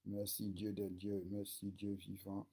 Merci Dieu des dieux, merci Dieu vivant,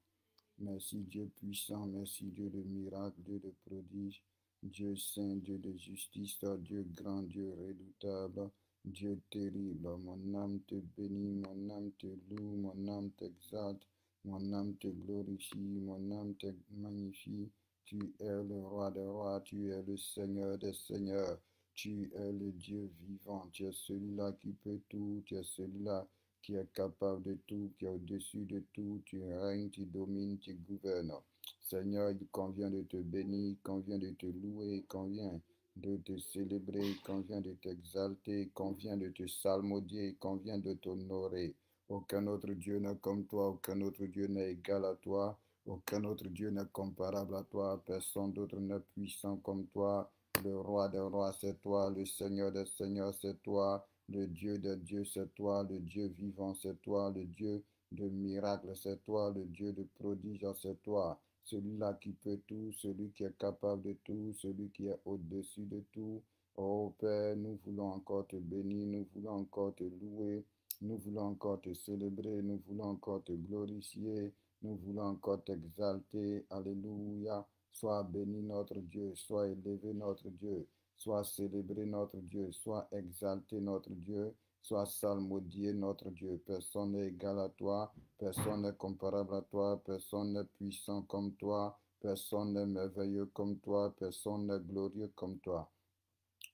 merci Dieu puissant, merci Dieu de miracles, Dieu de prodiges, Dieu saint, Dieu de justice, Dieu grand, Dieu redoutable, Dieu terrible. Mon âme te bénit, mon âme te loue, mon âme t'exalte, mon âme te glorifie, mon âme te magnifie. Tu es le roi des rois, tu es le Seigneur des seigneurs, tu es le Dieu vivant, tu es celui-là qui peut tout, tu es celui-là qui est capable de tout, qui est au-dessus de tout, tu règnes, tu domines, tu gouvernes. Seigneur, il convient de te bénir, il convient de te louer, il convient de te célébrer, il convient de t'exalter, il convient de te salmodier, il convient de t'honorer. Aucun autre Dieu n'est comme toi, aucun autre Dieu n'est égal à toi, aucun autre Dieu n'est comparable à toi, personne d'autre n'est puissant comme toi. Le roi des rois, c'est toi, le Seigneur des seigneurs, c'est toi, le Dieu des dieux, c'est toi, le Dieu vivant, c'est toi, le Dieu de miracles, c'est toi, le Dieu de prodiges, c'est toi, celui-là qui peut tout, celui qui est capable de tout, celui qui est au-dessus de tout. Oh Père, nous voulons encore te bénir, nous voulons encore te louer, nous voulons encore te célébrer, nous voulons encore te glorifier, nous voulons encore t'exalter. Alléluia. Sois béni notre Dieu, sois élevé notre Dieu, sois célébré notre Dieu, sois exalté notre Dieu, sois salmodié notre Dieu. Personne n'est égal à toi, personne n'est comparable à toi, personne n'est puissant comme toi, personne n'est merveilleux comme toi, personne n'est glorieux comme toi.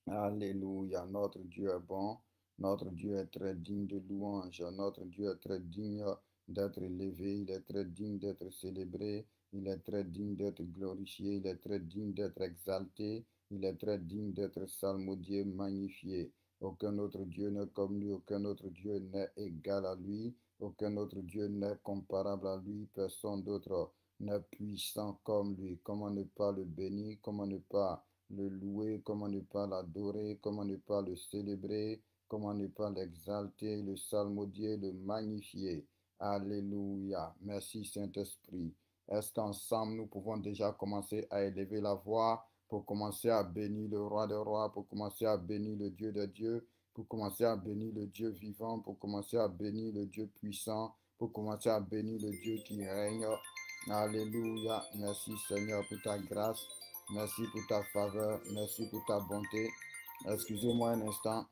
Alléluia, notre Dieu est bon, notre Dieu est très digne de louange, notre Dieu est très digne d'être élevé, il est très digne d'être célébré, il est très digne d'être glorifié, il est très digne d'être exalté, il est très digne d'être salmodié, magnifié. Aucun autre Dieu n'est comme lui, aucun autre Dieu n'est égal à lui, aucun autre Dieu n'est comparable à lui, personne d'autre n'est puissant comme lui. Comment ne pas le bénir, comment ne pas le louer, comment ne pas l'adorer, comment ne pas le célébrer, comment ne pas l'exalter, le salmodier, le magnifier. Alléluia. Merci Saint-Esprit. Est-ce qu'ensemble nous pouvons déjà commencer à élever la voix pour commencer à bénir le roi des rois, pour commencer à bénir le Dieu des dieux, pour commencer à bénir le Dieu vivant, pour commencer à bénir le Dieu puissant, pour commencer à bénir le Dieu qui règne. Alléluia. Merci Seigneur pour ta grâce. Merci pour ta faveur. Merci pour ta bonté. Excusez-moi un instant.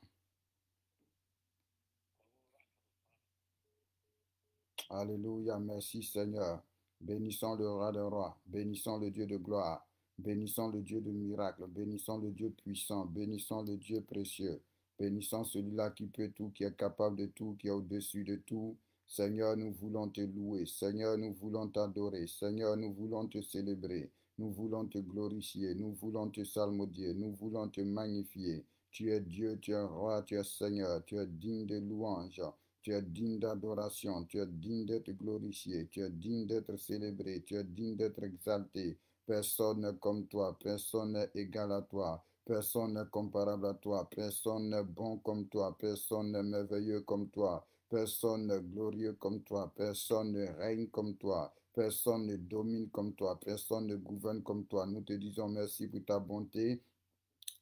Alléluia. Merci Seigneur. Bénissons le roi des rois. Bénissons le Dieu de gloire. Bénissons le Dieu de miracles. Bénissons le Dieu puissant. Bénissons le Dieu précieux. Bénissons celui-là qui peut tout, qui est capable de tout, qui est au-dessus de tout. Seigneur, nous voulons te louer. Seigneur, nous voulons t'adorer. Seigneur, nous voulons te célébrer. Nous voulons te glorifier. Nous voulons te salmodier. Nous voulons te magnifier. Tu es Dieu, tu es roi, tu es Seigneur. Tu es digne de louange. Tu es digne d'adoration, tu es digne d'être glorifié, tu es digne d'être célébré, tu es digne d'être exalté. Personne n'est comme toi, personne n'est égal à toi, personne n'est comparable à toi, personne n'est bon comme toi, personne n'est merveilleux comme toi, personne n'est glorieux comme toi, personne ne règne comme toi. Personne ne domine comme toi, personne ne gouverne comme toi. Nous te disons merci pour ta bonté,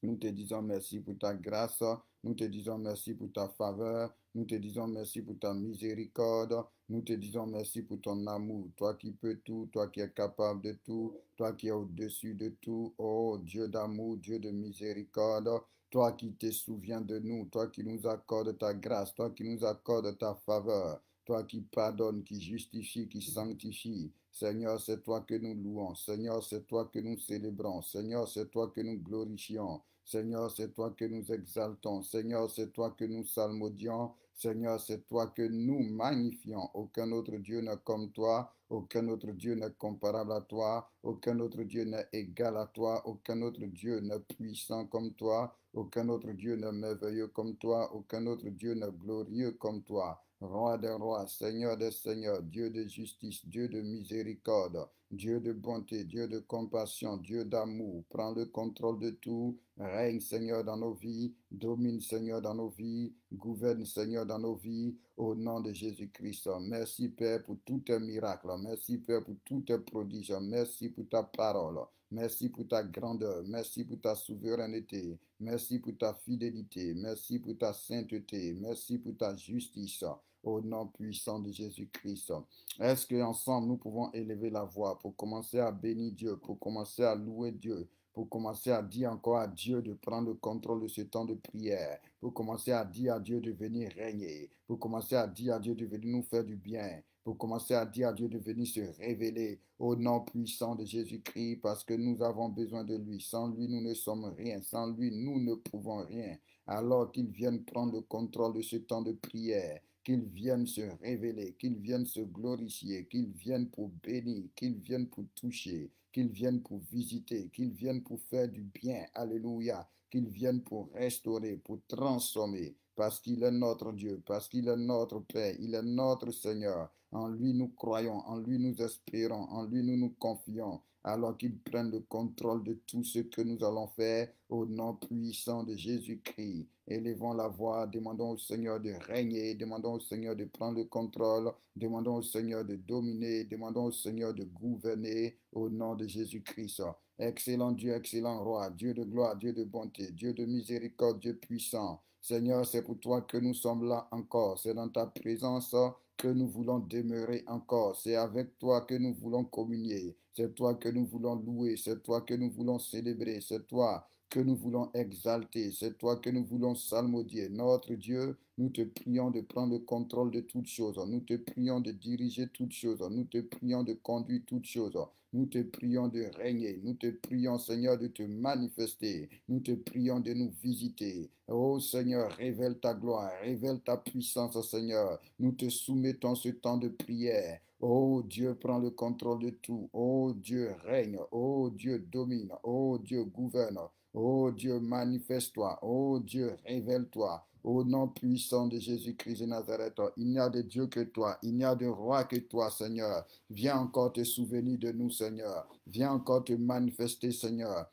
nous te disons merci pour ta grâce. Nous te disons merci pour ta faveur. Nous te disons merci pour ta miséricorde. Nous te disons merci pour ton amour. Toi qui peux tout, toi qui es capable de tout, toi qui es au-dessus de tout. Oh Dieu d'amour, Dieu de miséricorde. Toi qui te souviens de nous, toi qui nous accordes ta grâce, toi qui nous accordes ta faveur, toi qui pardonnes, qui justifie, qui sanctifie. Seigneur, c'est toi que nous louons. Seigneur, c'est toi que nous célébrons. Seigneur, c'est toi que nous glorifions. Seigneur, c'est toi que nous exaltons. Seigneur, c'est toi que nous salmodions. Seigneur, c'est toi que nous magnifions. Aucun autre Dieu n'est comme toi. Aucun autre Dieu n'est comparable à toi. Aucun autre Dieu n'est égal à toi. Aucun autre Dieu n'est puissant comme toi. Aucun autre Dieu n'est merveilleux comme toi. Aucun autre Dieu n'est glorieux comme toi. Roi des rois, Seigneur des seigneurs, Dieu de justice, Dieu de miséricorde, Dieu de bonté, Dieu de compassion, Dieu d'amour, prends le contrôle de tout, règne Seigneur dans nos vies, domine Seigneur dans nos vies, gouverne Seigneur dans nos vies, au nom de Jésus-Christ. Merci Père pour tous tes miracles, merci Père pour tous tes prodiges, merci pour ta parole, merci pour ta grandeur, merci pour ta souveraineté, merci pour ta fidélité, merci pour ta sainteté, merci pour ta justice. au nom puissant de Jésus-Christ. Est-ce qu'ensemble, nous pouvons élever la voix pour commencer à bénir Dieu, pour commencer à louer Dieu, pour commencer à dire encore à Dieu de prendre le contrôle de ce temps de prière, pour commencer à dire à Dieu de venir régner, pour commencer à dire à Dieu de venir nous faire du bien, pour commencer à dire à Dieu de venir se révéler au nom puissant de Jésus-Christ, parce que nous avons besoin de lui. Sans lui, nous ne sommes rien. Sans lui, nous ne pouvons rien. Alors qu'il vienne prendre le contrôle de ce temps de prière, qu'il vienne se révéler, qu'il vienne se glorifier, qu'il vienne pour bénir, qu'il vienne pour toucher, qu'il vienne pour visiter, qu'il vienne pour faire du bien. Alléluia. Qu'il vienne pour restaurer, pour transformer, parce qu'il est notre Dieu, parce qu'il est notre Père, il est notre Seigneur. En lui nous croyons, en lui nous espérons, en lui nous nous confions, alors qu'il prenne le contrôle de tout ce que nous allons faire au nom puissant de Jésus-Christ. Élevons la voix, demandons au Seigneur de régner, demandons au Seigneur de prendre le contrôle, demandons au Seigneur de dominer, demandons au Seigneur de gouverner au nom de Jésus-Christ. Excellent Dieu, excellent roi, Dieu de gloire, Dieu de bonté, Dieu de miséricorde, Dieu puissant. Seigneur, c'est pour toi que nous sommes là encore. C'est dans ta présence que nous voulons demeurer encore. C'est avec toi que nous voulons communier. C'est toi que nous voulons louer. C'est toi que nous voulons célébrer. C'est toi que nous voulons exalter. C'est toi que nous voulons salmodier. Notre Dieu, nous te prions de prendre le contrôle de toutes choses. Nous te prions de diriger toutes choses. Nous te prions de conduire toutes choses. Nous te prions de régner. Nous te prions, Seigneur, de te manifester. Nous te prions de nous visiter. Oh Seigneur, révèle ta gloire, révèle ta puissance, Seigneur. Nous te soumettons ce temps de prière. Oh Dieu, prends le contrôle de tout. Oh Dieu, règne. Oh Dieu, domine. Oh Dieu, gouverne. Oh Dieu, manifeste-toi. Oh Dieu, révèle-toi. Au nom puissant de Jésus-Christ de Nazareth, il n'y a de Dieu que toi, il n'y a de roi que toi, Seigneur. Viens encore te souvenir de nous, Seigneur. Viens encore te manifester, Seigneur.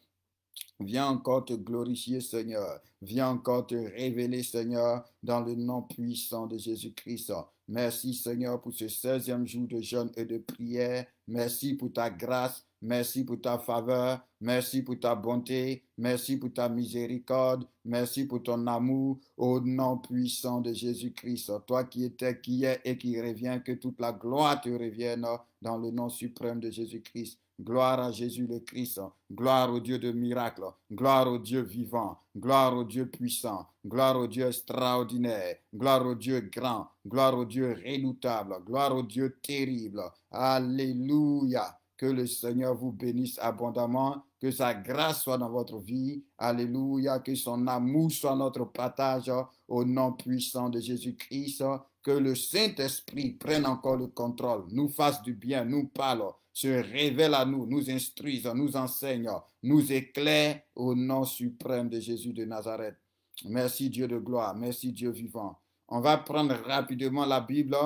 Viens encore te glorifier, Seigneur. Viens encore te révéler, Seigneur, dans le nom puissant de Jésus-Christ. Merci, Seigneur, pour ce 16e jour de jeûne et de prière. Merci pour ta grâce. Merci pour ta faveur. Merci pour ta bonté. Merci pour ta miséricorde. Merci pour ton amour. Au nom puissant de Jésus-Christ. Toi qui étais, qui est et qui revient, que toute la gloire te revienne dans le nom suprême de Jésus-Christ. Gloire à Jésus le Christ, gloire au Dieu de miracles, gloire au Dieu vivant, gloire au Dieu puissant, gloire au Dieu extraordinaire, gloire au Dieu grand, gloire au Dieu redoutable, gloire au Dieu terrible. Alléluia. Que le Seigneur vous bénisse abondamment, que sa grâce soit dans votre vie. Alléluia. Que son amour soit notre partage au nom puissant de Jésus-Christ. Que le Saint-Esprit prenne encore le contrôle, nous fasse du bien, nous parle, se révèle à nous, nous instruise, nous enseigne, nous éclaire au nom suprême de Jésus de Nazareth. Merci Dieu de gloire, merci Dieu vivant. On va prendre rapidement la Bible.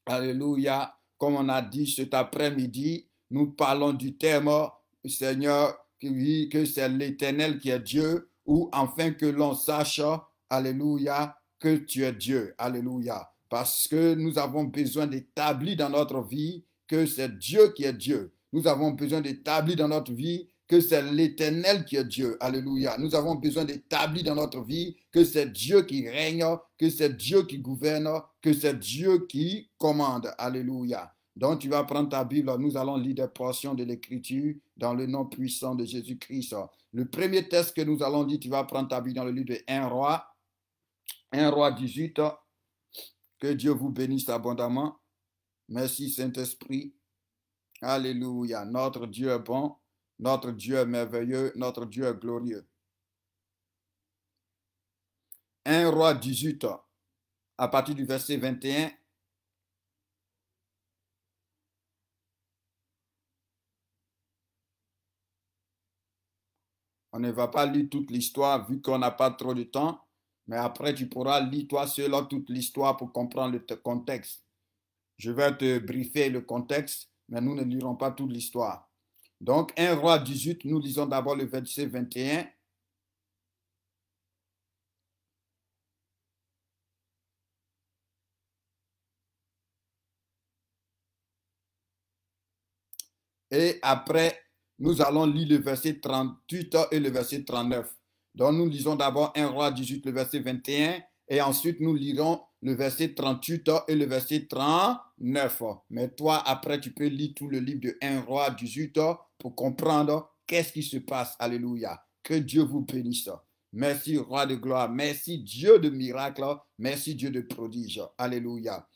Alléluia. Comme on a dit cet après-midi, nous parlons du thème, Seigneur, que c'est l'Éternel qui est Dieu, ou enfin que l'on sache, alléluia, que tu es Dieu. Alléluia. Parce que nous avons besoin d'établir dans notre vie que c'est Dieu qui est Dieu. Nous avons besoin d'établir dans notre vie que c'est l'Éternel qui est Dieu. Alléluia. Nous avons besoin d'établir dans notre vie que c'est Dieu qui règne, que c'est Dieu qui gouverne, que c'est Dieu qui commande. Alléluia. Donc tu vas prendre ta Bible, nous allons lire des portions de l'Écriture dans le nom puissant de Jésus-Christ. Le premier texte que nous allons lire, tu vas prendre ta Bible dans le livre de 1 Roi 18. Que Dieu vous bénisse abondamment. Merci Saint-Esprit. Alléluia. Notre Dieu est bon. Notre Dieu est merveilleux. Notre Dieu est glorieux. 1 Roi 18, à partir du verset 21. On ne va pas lire toute l'histoire vu qu'on n'a pas trop de temps. Mais après, tu pourras lire toi seul toute l'histoire pour comprendre le contexte. Je vais te briefer le contexte, mais nous ne lirons pas toute l'histoire. Donc, 1 Roi 18, nous lisons d'abord le verset 21. Et après, nous allons lire le verset 38 et le verset 39. Donc, nous lisons d'abord 1 Roi 18, le verset 21, et ensuite nous lirons le verset 38 et le verset 39. Mais toi, après, tu peux lire tout le livre de 1 Roi 18 pour comprendre qu'est-ce qui se passe. Alléluia. Que Dieu vous bénisse. Merci, Roi de gloire. Merci, Dieu de miracles. Merci, Dieu de prodiges. Alléluia.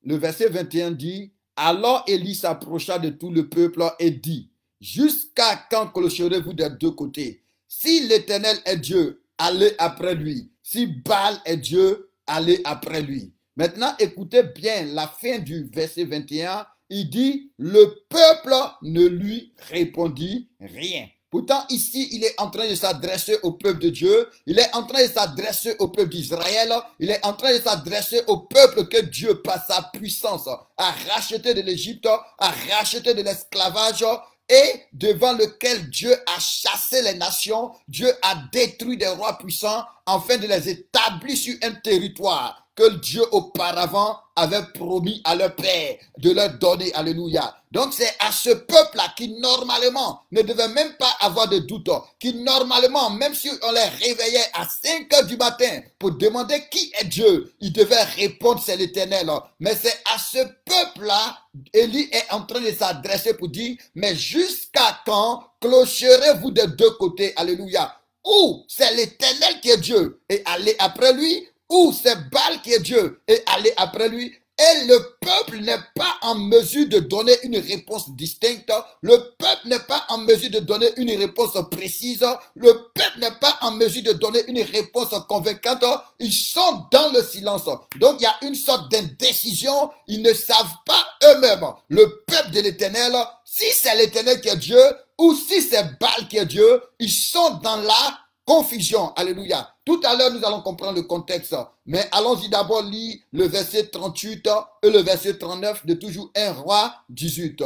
Le verset 21 dit, alors Élie s'approcha de tout le peuple et dit, jusqu'à quand clocherez-vous des deux côtés? Si l'Éternel est Dieu, allez après lui. Si Baal est Dieu, allez après lui. Maintenant, écoutez bien la fin du verset 21. Il dit, le peuple ne lui répondit rien. Pourtant, ici, il est en train de s'adresser au peuple de Dieu. Il est en train de s'adresser au peuple d'Israël. Il est en train de s'adresser au peuple que Dieu, par sa puissance, a racheté de l'Égypte, a racheté de l'esclavage et devant lequel Dieu a chassé les nations. Dieu a détruit des rois puissants afin de les établir sur un territoire que Dieu auparavant avait promis à leur père de leur donner. Alléluia. Donc c'est à ce peuple-là qui normalement ne devait même pas avoir de doute, qui normalement, même si on les réveillait à 5 heures du matin pour demander qui est Dieu, ils devaient répondre c'est l'Éternel. Mais c'est à ce peuple-là, Élie est en train de s'adresser pour dire, mais jusqu'à quand clocherez-vous des deux côtés? Alléluia. Ou c'est l'Éternel qui est Dieu et allez après lui, ou c'est Baal qui est Dieu et allez après lui. Et le peuple n'est pas en mesure de donner une réponse distincte. Le peuple n'est pas en mesure de donner une réponse précise. Le peuple n'est pas en mesure de donner une réponse convaincante. Ils sont dans le silence. Donc il y a une sorte d'indécision. Ils ne savent pas eux-mêmes, le peuple de l'Éternel, si c'est l'Éternel qui est Dieu ou si c'est Baal qui est Dieu. Ils sont dans la confusion. Alléluia. Tout à l'heure, nous allons comprendre le contexte. Mais allons-y d'abord lire le verset 38 et le verset 39 de toujours 1 Roi 18.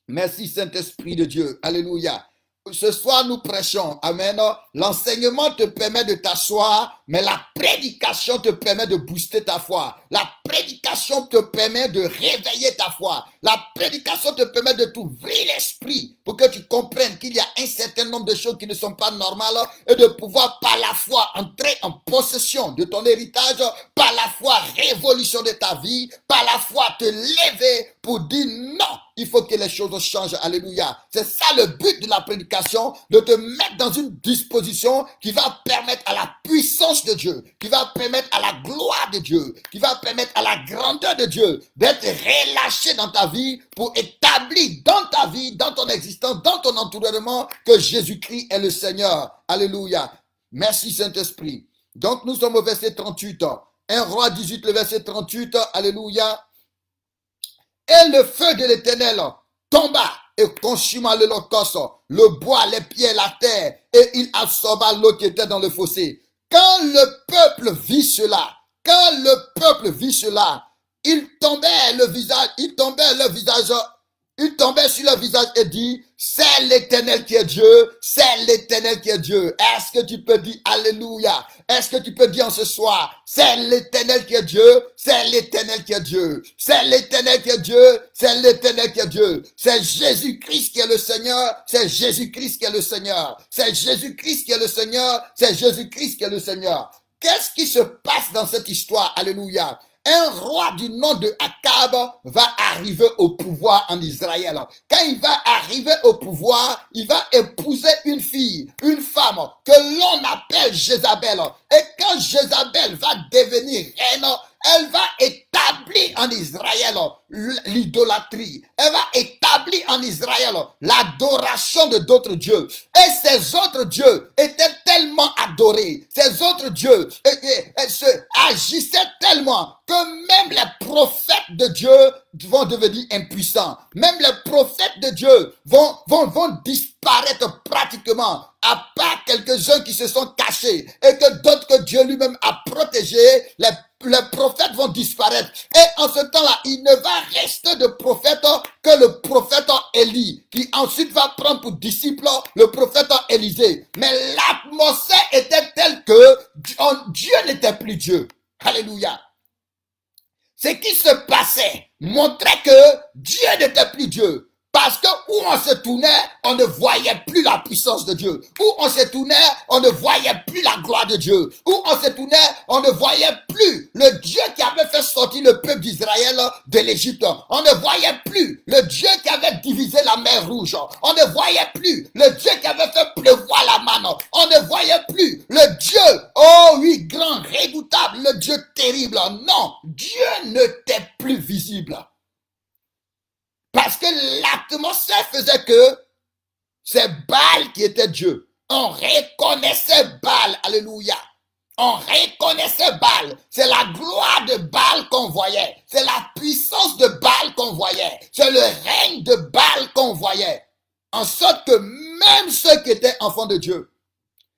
Merci Saint-Esprit de Dieu. Alléluia. Ce soir, nous prêchons. Amen. L'enseignement te permet de t'asseoir, mais la prédication te permet de booster ta foi. La prédication te permet de réveiller ta foi. La prédication te permet de t'ouvrir l'esprit pour que tu comprennes qu'il y a un certain nombre de choses qui ne sont pas normales et de pouvoir par la foi entrer en possession de ton héritage, par la foi révolutionner ta vie, par la foi te lever pour dire non. Il faut que les choses changent. Alléluia. C'est ça le but de la prédication, de te mettre dans une disposition qui va permettre à la puissance de Dieu, qui va permettre à la gloire de Dieu, qui va permettre à la grandeur de Dieu d'être relâché dans ta vie pour établir dans ta vie, dans ton existence, dans ton environnement que Jésus-Christ est le Seigneur. Alléluia. Merci Saint-Esprit. Donc nous sommes au verset 38. 1 Roi 18, le verset 38. Alléluia. Et le feu de l'Éternel tomba et consuma l'holocauste, le bois, les pieds, la terre, et il absorba l'eau qui était dans le fossé. Quand le peuple vit cela, il tombait le visage, il tombait sur le visage et dit, c'est l'Éternel qui est Dieu, c'est l'Éternel qui est Dieu. Est-ce que tu peux dire Alléluia? Est-ce que tu peux dire en ce soir, c'est l'Éternel qui est Dieu, c'est l'Éternel qui est Dieu, c'est l'Éternel qui est Dieu, c'est l'Éternel qui est Dieu. C'est Jésus-Christ qui est le Seigneur, c'est Jésus-Christ qui est le Seigneur, c'est Jésus-Christ qui est le Seigneur, c'est Jésus-Christ qui est le Seigneur. Qu'est-ce qui se passe dans cette histoire? Alléluia. Un roi du nom de Akab va arriver au pouvoir en Israël. Quand il va arriver au pouvoir, il va épouser une fille, une femme que l'on appelle Jézabel. Et quand Jézabel va devenir reine, elle va établir en Israël l'idolâtrie. Elle va établir en Israël l'adoration de d'autres dieux. Et ces autres dieux étaient tellement adorés. Ces autres dieux se agissaient tellement que même les prophètes de Dieu vont devenir impuissants. Même les prophètes de Dieu vont disparaître pratiquement, à part quelques-uns qui se sont cachés et que d'autres que Dieu lui-même a protégés. Les prophètes vont disparaître. Et en ce temps-là, il ne va rester de prophète que le prophète Élie, qui ensuite va prendre pour disciple le prophète Élisée. Mais l'atmosphère était telle que Dieu n'était plus Dieu. Alléluia. Ce qui se passait montrait que Dieu n'était plus Dieu. Par Parce que où on se tournait, on ne voyait plus la puissance de Dieu. Où on se tournait, on ne voyait plus la gloire de Dieu. Où on se tournait, on ne voyait plus le Dieu qui avait fait sortir le peuple d'Israël de l'Égypte. On ne voyait plus le Dieu qui avait divisé la mer Rouge. On ne voyait plus le Dieu qui avait fait pleuvoir la manne. On ne voyait plus le Dieu, oh oui, grand, redoutable, le Dieu terrible. Non, Dieu n'était plus visible. Parce que l'atmosphère faisait que c'est Baal qui était Dieu. On reconnaissait Baal, alléluia. On reconnaissait Baal. C'est la gloire de Baal qu'on voyait. C'est la puissance de Baal qu'on voyait. C'est le règne de Baal qu'on voyait. En sorte que même ceux qui étaient enfants de Dieu,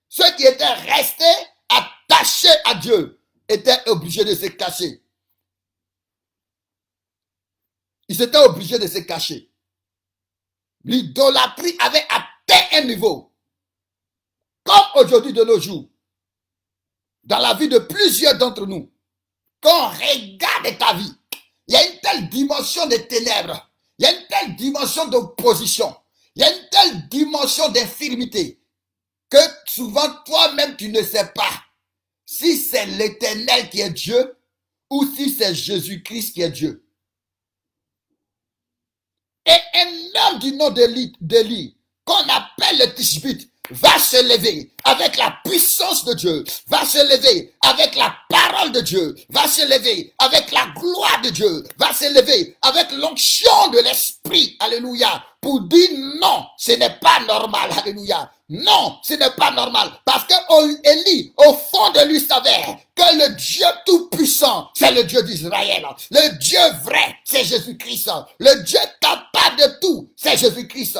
ceux qui étaient restés attachés à Dieu, étaient obligés de se cacher. Ils étaient obligés de se cacher. L'idolâtrie avait atteint un niveau. Comme aujourd'hui de nos jours. Dans la vie de plusieurs d'entre nous. Quand on regarde ta vie, il y a une telle dimension de ténèbres. Il y a une telle dimension d'opposition. Il y a une telle dimension d'infirmité. Que souvent toi-même tu ne sais pas si c'est l'Éternel qui est Dieu ou si c'est Jésus-Christ qui est Dieu. Et un homme du nom d'Élie, qu'on appelle le Tishbite, va se lever avec la puissance de Dieu, va se lever avec la parole de Dieu, va se lever avec la gloire de Dieu, va se lever avec l'onction de l'Esprit, alléluia, pour dire non, ce n'est pas normal, alléluia. Non, ce n'est pas normal. Parce que Élie, au fond de lui, savait que le Dieu tout-puissant, c'est le Dieu d'Israël. Le Dieu vrai, c'est Jésus-Christ. Le Dieu capable de tout, c'est Jésus-Christ.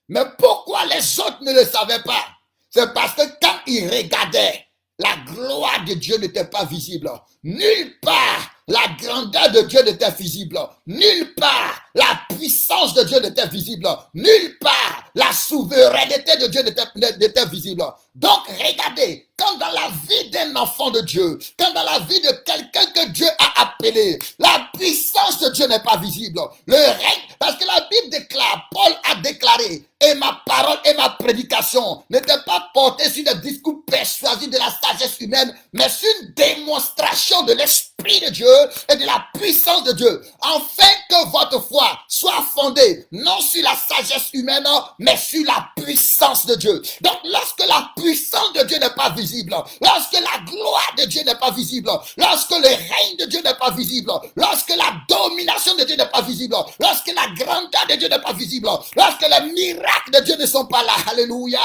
Mais pourquoi les autres ne le savaient pas? C'est parce que quand ils regardaient, la gloire de Dieu n'était pas visible. Nulle part, la grandeur de Dieu n'était visible. Nulle part, la puissance de Dieu n'était visible. Nulle part, la souveraineté de Dieu n'était visible. Donc, regardez, quand dans la vie d'un enfant de Dieu, quand dans la vie de quelqu'un que Dieu a appelé, la puissance de Dieu n'est pas visible. Le règne, parce que la Bible déclare, Paul a déclaré, et ma parole et ma prédication n'étaient pas portées sur des discours persuasifs de la sagesse humaine, mais sur une démonstration de l'Esprit de Dieu et de la puissance de Dieu, afin que votre foi soit fondée non sur la sagesse humaine, mais sur la puissance de Dieu. Donc, lorsque la puissance de Dieu n'est pas visible, lorsque la gloire de Dieu n'est pas visible, lorsque le règne de Dieu n'est pas visible, lorsque la domination de Dieu n'est pas visible, lorsque la grandeur de Dieu n'est pas visible, lorsque les miracles de Dieu ne sont pas là, alléluia,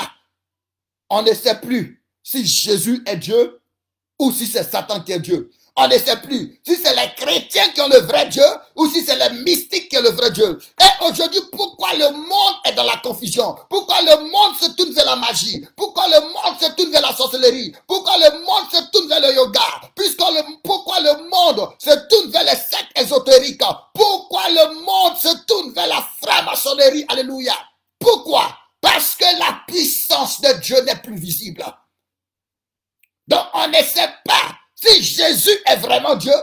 on ne sait plus si Jésus est Dieu ou si c'est Satan qui est Dieu. On ne sait plus si c'est les chrétiens qui ont le vrai Dieu ou si c'est les mystiques qui ont le vrai Dieu. Et aujourd'hui, pourquoi le monde est dans la confusion? Pourquoi le monde se tourne vers la magie? Pourquoi le monde se tourne vers la sorcellerie? Pourquoi le monde se tourne vers le yoga? Pourquoi le monde se tourne vers les sectes ésotériques? Pourquoi le monde se tourne vers la franc-maçonnerie? Alléluia. Pourquoi? Parce que la puissance de Dieu n'est plus visible. Donc on ne sait pas si Jésus est vraiment Dieu.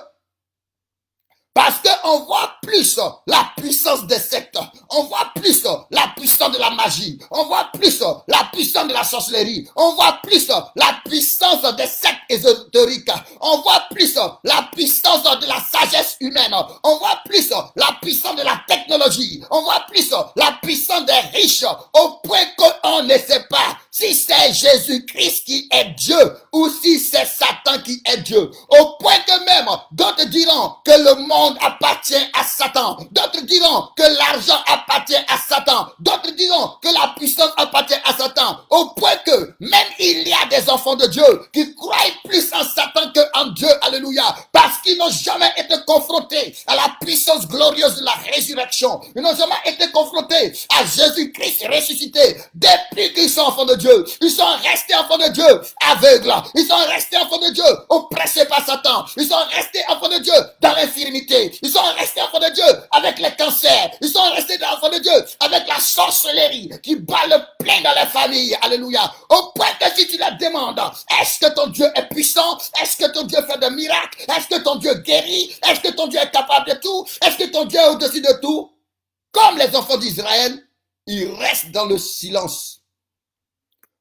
Parce qu'on voit plus la puissance des sectes. On voit plus la puissance de la magie. On voit plus la puissance de la sorcellerie. On voit plus la puissance des sectes ésotériques. On voit plus la puissance de la sagesse humaine. On voit plus la puissance de la technologie. On voit plus la puissance des riches. Au point qu'on ne sait pas si c'est Jésus-Christ qui est Dieu ou si c'est Satan qui est Dieu. Au point que même d'autres diront que le monde appartient à Satan. D'autres diront que l'argent appartient à Satan. D'autres diront que la puissance appartient à Satan. Au point que même il y a des enfants de Dieu qui croient plus en Satan qu'en Dieu. Alléluia. Parce qu'ils n'ont jamais été confrontés à la puissance glorieuse de la résurrection. Ils n'ont jamais été confrontés à Jésus-Christ ressuscité. Depuis qu'ils sont enfants de Dieu, ils sont restés enfants de Dieu aveugles. Ils sont restés enfants de Dieu oppressés par Satan. Ils sont restés enfants de Dieu dans l'infirmité. Ils sont restés enfants de Dieu avec les cancers. Ils sont restés enfants de Dieu avec la sorcellerie qui bat le plein dans les familles. Alléluia. Au point que si tu la demandes, est-ce que ton Dieu est puissant? Est-ce que ton Dieu fait des miracles? Est-ce que ton Dieu guérit? Est-ce que ton Dieu est capable de tout? Est-ce que ton Dieu est au-dessus de tout? comme les enfants d'Israël, ils restent dans le silence.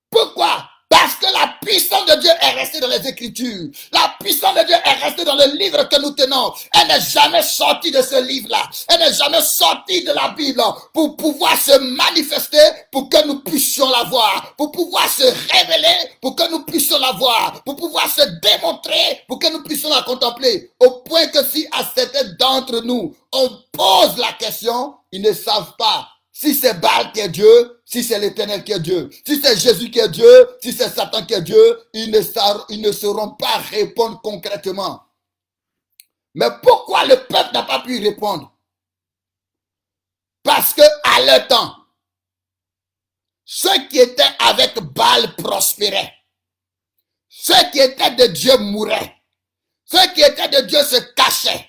Pourquoi? Parce que la puissance de Dieu est restée dans les Écritures. La puissance de Dieu est restée dans le livre que nous tenons. Elle n'est jamais sortie de ce livre-là. Elle n'est jamais sortie de la Bible pour pouvoir se manifester, pour que nous puissions la voir, pour pouvoir se révéler, pour que nous puissions la voir, pour pouvoir se démontrer, pour que nous puissions la contempler. Au point que si à certains d'entre nous, on pose la question, ils ne savent pas si c'est Baal qui est Dieu, si c'est l'Éternel qui est Dieu, si c'est Jésus qui est Dieu, si c'est Satan qui est Dieu, ils ne sauront pas répondre concrètement. Mais pourquoi le peuple n'a pas pu répondre? Parce que à leur temps, ceux qui étaient avec Baal prospéraient. Ceux qui étaient de Dieu mouraient. Ceux qui étaient de Dieu se cachaient.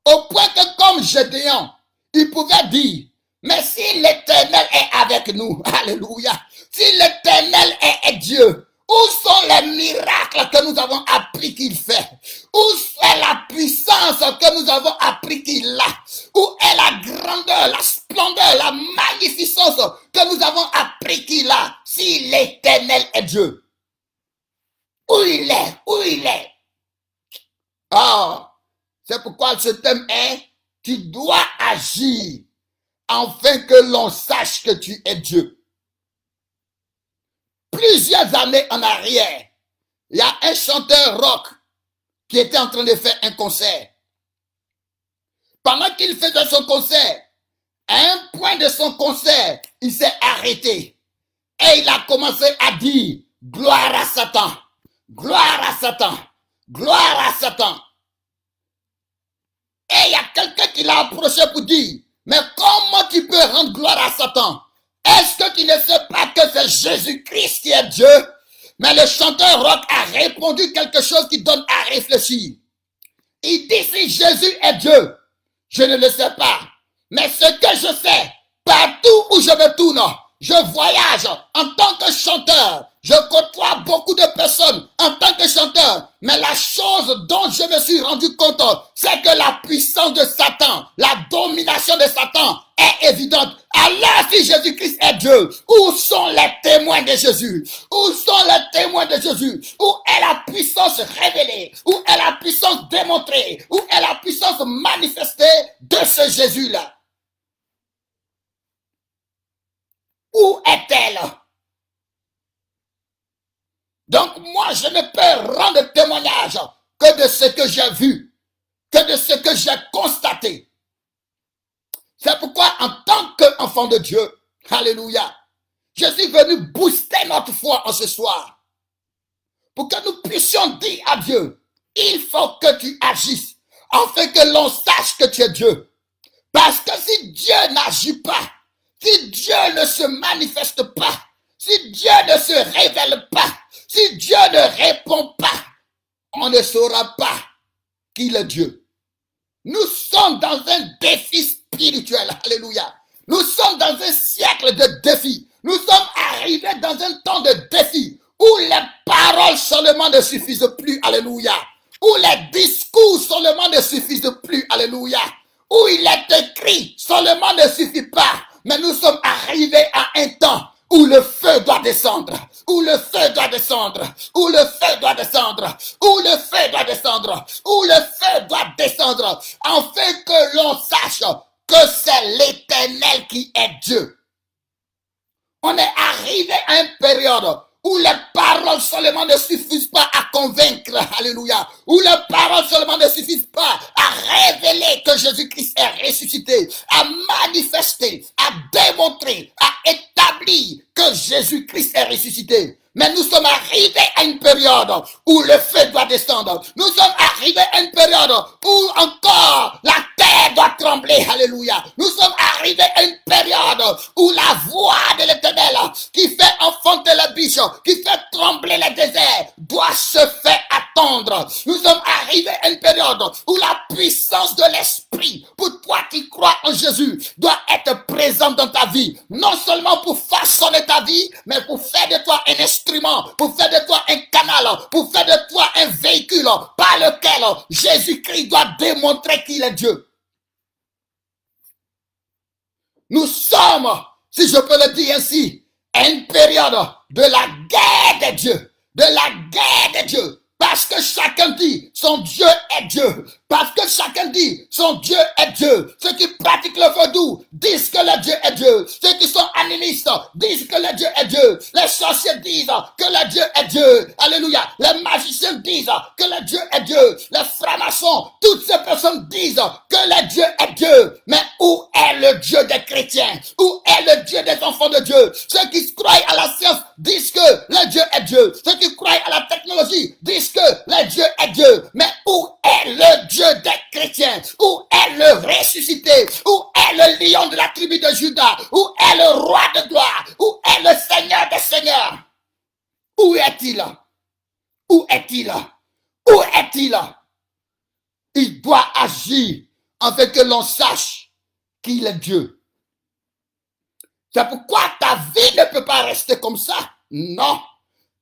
Au point que comme Gédéon, il pouvait dire, mais si l'Éternel est avec nous, alléluia, si l'Éternel est Dieu, où sont les miracles que nous avons appris qu'il fait? Où est la puissance que nous avons appris qu'il a? Où est la grandeur, la splendeur, la magnificence que nous avons appris qu'il a? Si l'Éternel est Dieu. Où il est? Où il est? Ah, c'est pourquoi ce thème est, tu dois agir afin que l'on sache que tu es Dieu. Plusieurs années en arrière, il y a un chanteur rock qui était en train de faire un concert. Pendant qu'il faisait son concert, à un point de son concert, il s'est arrêté. Et il a commencé à dire, gloire à Satan, gloire à Satan, gloire à Satan. Et il y a quelqu'un qui l'a approché pour dire, mais comment tu peux rendre gloire à Satan? Est-ce que tu ne sais pas que c'est Jésus-Christ qui est Dieu? Mais le chanteur rock a répondu quelque chose qui donne à réfléchir. Il dit, si Jésus est Dieu, je ne le sais pas. Mais ce que je sais, partout où je me tourne, je voyage en tant que chanteur. Je côtoie beaucoup de personnes en tant que chanteur. Mais la chose dont je me suis rendu compte, c'est que la puissance de Satan, la domination de Satan est évidente. Alors si Jésus-Christ est Dieu, où sont les témoins de Jésus? Où sont les témoins de Jésus? Où est la puissance révélée? Où est la puissance démontrée? Où est la puissance manifestée de ce Jésus-là? Où est-elle? Donc moi, je ne peux rendre témoignage que de ce que j'ai vu, que de ce que j'ai constaté. C'est pourquoi en tant qu'enfant de Dieu, alléluia, je suis venu booster notre foi en ce soir. Pour que nous puissions dire à Dieu, il faut que tu agisses, afin que l'on sache que tu es Dieu. Parce que si Dieu n'agit pas, si Dieu ne se manifeste pas, si Dieu ne se révèle pas, si Dieu ne répond pas, on ne saura pas qu'il est Dieu. Nous sommes dans un défi spirituel, alléluia. Nous sommes dans un siècle de défis. Nous sommes arrivés dans un temps de défi où les paroles seulement ne suffisent plus, alléluia. Où les discours seulement ne suffisent plus, alléluia. Où il est écrit seulement ne suffit pas. Mais nous sommes arrivés à un temps où le feu doit descendre, où le feu doit descendre, où le feu doit descendre, où le feu doit descendre, où le feu doit descendre, afin que l'on sache que c'est l'Éternel qui est Dieu. On est arrivé à une période où les paroles seulement ne suffisent pas à convaincre, alléluia, où les paroles seulement ne suffisent pas à révéler que Jésus-Christ est ressuscité, à manifester, à démontrer, à établir que Jésus-Christ est ressuscité. Mais nous sommes arrivés à une période où le feu doit descendre. Nous sommes arrivés à une période où encore la terre doit trembler. Alléluia. Nous sommes arrivés à une période où la voix de l'Éternel qui fait enfanter les biches, qui fait trembler les déserts, doit se faire attendre. Nous sommes arrivés à une période où la puissance de l'Esprit, pour toi qui crois en Jésus, doit être présente dans ta vie. Non seulement pour façonner ta vie, mais pour faire de toi un instrument, pour faire de toi un canal, pour faire de toi un véhicule par lequel Jésus-Christ doit démontrer qu'il est Dieu. Nous sommes, si je peux le dire ainsi, à une période de la guerre des dieux. De la guerre des dieux. Parce que chacun dit son Dieu est Dieu. Parce que chacun dit son Dieu est Dieu. Ceux qui pratiquent le vaudou disent que le Dieu est Dieu. Ceux qui sont animistes disent que le Dieu est Dieu. Les sorciers disent que le Dieu est Dieu. Alléluia. Les magiciens disent que le Dieu est Dieu. Les francs-maçons, toutes ces personnes disent que le Dieu est Dieu. Mais où est le Dieu des chrétiens? Où est le Dieu des enfants de Dieu? Ceux qui croient à la science disent que le Dieu est Dieu. Ceux qui croient à la technologie disent que le Dieu est Dieu. Mais où est le Dieu des chrétiens? Où est le ressuscité? Où est le lion de la tribu de Juda? Où est le roi de gloire? Où est le Seigneur des seigneurs? Où est-il? Où est-il? Où est-il? Il doit agir afin que l'on sache qu'il est Dieu. C'est pourquoi ta vie ne peut pas rester comme ça. Non.